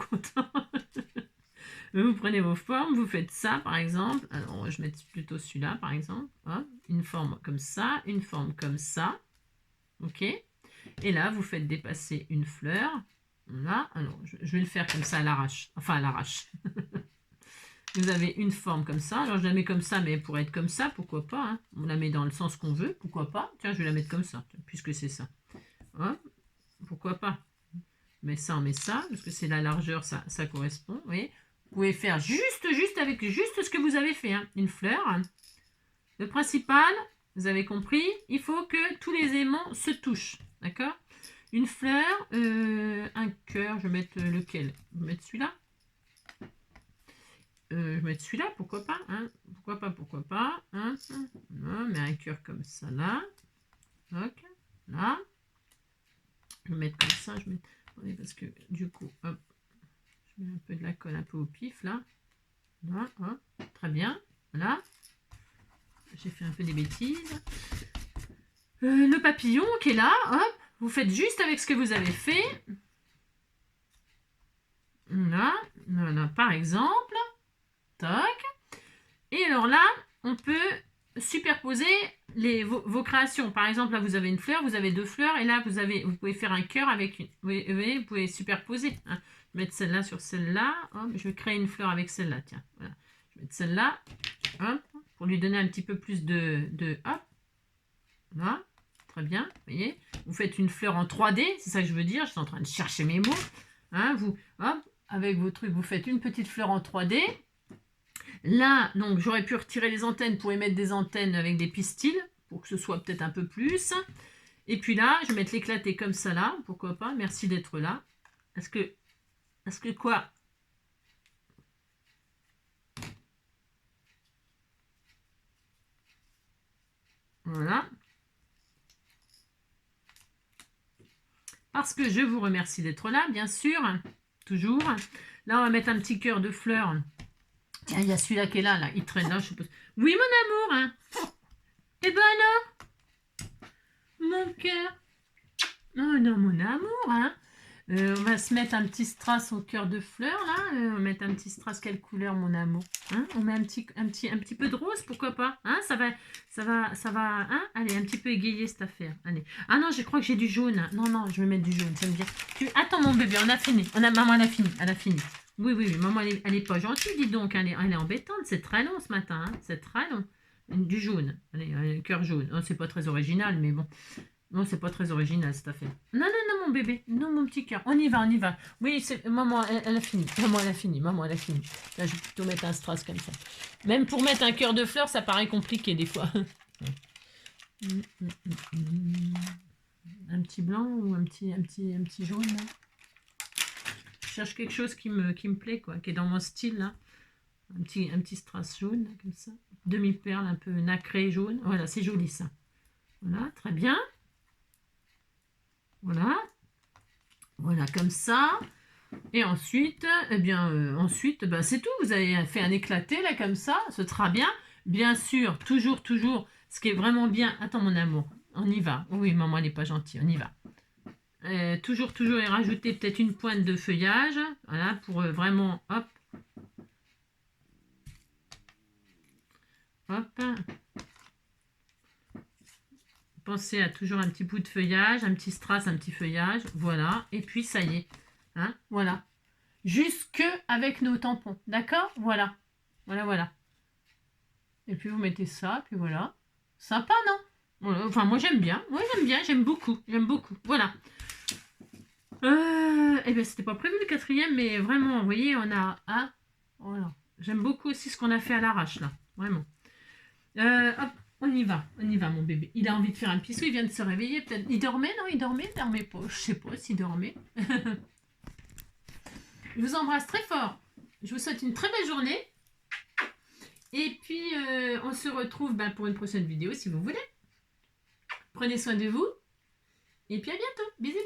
Vous prenez vos formes, vous faites ça par exemple. Alors, je vais mettre plutôt celui-là par exemple. Hop, une forme comme ça, une forme comme ça. Ok. Et là, vous faites dépasser une fleur. Là, alors, je vais le faire comme ça à l'arrache. Enfin, à l'arrache. Vous avez une forme comme ça. Alors, je la mets comme ça, mais elle pourrait être comme ça, pourquoi pas. Hein. On la met dans le sens qu'on veut, pourquoi pas. Tiens, je vais la mettre comme ça, puisque c'est ça. Hein, pourquoi pas. Mais ça, on met ça, parce que c'est la largeur, ça correspond. Vous voyez, vous pouvez faire juste avec juste ce que vous avez fait. Hein. Une fleur. Le principal, vous avez compris, il faut que tous les aimants se touchent. D'accord? Une fleur, un cœur, je vais mettre lequel? Je vais mettre celui-là. Je vais mettre celui-là, pourquoi pas, hein? Pourquoi pas, hein? Non, mais un cœur comme ça, là. Ok, là. Je vais mettre comme ça, attendez, parce que du coup, hop, je mets un peu de la colle un peu au pif, là. Là, hop, très bien, voilà. J'ai fait un peu des bêtises. Le papillon qui est là, hop, vous faites juste avec ce que vous avez fait. Là, voilà, par exemple. Toc. Et alors là, on peut superposer vos créations. Par exemple, là, vous avez une fleur, vous avez 2 fleurs, et là, vous pouvez faire un cœur avec une. Vous voyez, vous pouvez superposer. Hein. Je vais mettre celle-là sur celle-là. Je vais créer une fleur avec celle-là. Tiens, voilà. Je vais mettre celle-là. Pour lui donner un petit peu plus de hop. Là. Très bien. Vous voyez, vous faites une fleur en 3D, c'est ça que je veux dire. Je suis en train de chercher mes mots. Hein, hop, avec vos trucs, vous faites une petite fleur en 3D. Là, donc, j'aurais pu retirer les antennes pour y mettre des antennes avec des pistils, pour que ce soit peut-être un peu plus. Et puis là, je vais mettre l'éclaté comme ça là, pourquoi pas. Merci d'être là. Est-ce que quoi? Voilà. Parce que je vous remercie d'être là, bien sûr. Toujours. Là, on va mettre un petit cœur de fleurs. Tiens, il y a celui-là qui est là, il traîne là, je suppose. Oui, mon amour, hein. Eh ben non, mon cœur. Oh non, mon amour, hein. On va se mettre un petit strass au cœur de fleurs, là. On va mettre un petit strass, quelle couleur, mon amour, hein. On met un petit peu de rose, pourquoi pas, hein. Ça va, hein. Allez, un petit peu égayer cette affaire, allez. Ah non, je crois que j'ai du jaune. Non, je vais mettre du jaune, ça me vient. Attends, mon bébé, on a fini. Maman, elle a fini. Oui, maman, elle est pas gentille, dis donc. Elle est embêtante, c'est très long ce matin, hein. C'est très long. Du jaune, allez, un cœur jaune. Oh, c'est pas très original, mais bon. Non, c'est pas très original cette affaire. Non, mon bébé. Non, mon petit cœur. On y va. Oui, maman, elle a fini. Maman, elle a fini. Là, je vais plutôt mettre un strass comme ça. Même pour mettre un cœur de fleurs, ça paraît compliqué des fois. Un petit blanc ou un petit jaune, là. Je cherche quelque chose qui me plaît, quoi, qui est dans mon style, là. Un petit strass jaune, comme ça. Demi-perle un peu nacré jaune. Voilà, c'est joli ça. Voilà, très bien. Voilà. Voilà, comme ça. Et ensuite, eh bien, bah, c'est tout. Vous avez fait un éclaté, là, comme ça. Ce sera bien. Bien sûr, toujours, ce qui est vraiment bien. Attends, mon amour, on y va. Oui, maman, elle n'est pas gentille, on y va. Toujours, et rajouter peut-être une pointe de feuillage. Voilà, pour vraiment, hop. Hop. Pensez à toujours un petit bout de feuillage, un petit strass, un petit feuillage. Voilà, et puis ça y est. Hein, voilà. Jusque avec nos tampons. D'accord? Voilà. Voilà. Et puis vous mettez ça, puis voilà. Sympa, non? Voilà. Enfin, moi j'aime bien. Moi j'aime beaucoup. Voilà. Eh bien, c'était pas prévu le quatrième, mais vraiment, vous voyez, on a... Ah, voilà. J'aime beaucoup aussi ce qu'on a fait à l'arrache, là. Vraiment. Hop, on y va, mon bébé. Il a envie de faire un pissou, il vient de se réveiller, peut-être. Il dormait, non? Il dormait pas. Je sais pas s'il dormait. Je vous embrasse très fort. Je vous souhaite une très belle journée. Et puis, on se retrouve pour une prochaine vidéo, si vous voulez. Prenez soin de vous. Et puis, à bientôt. Bisous.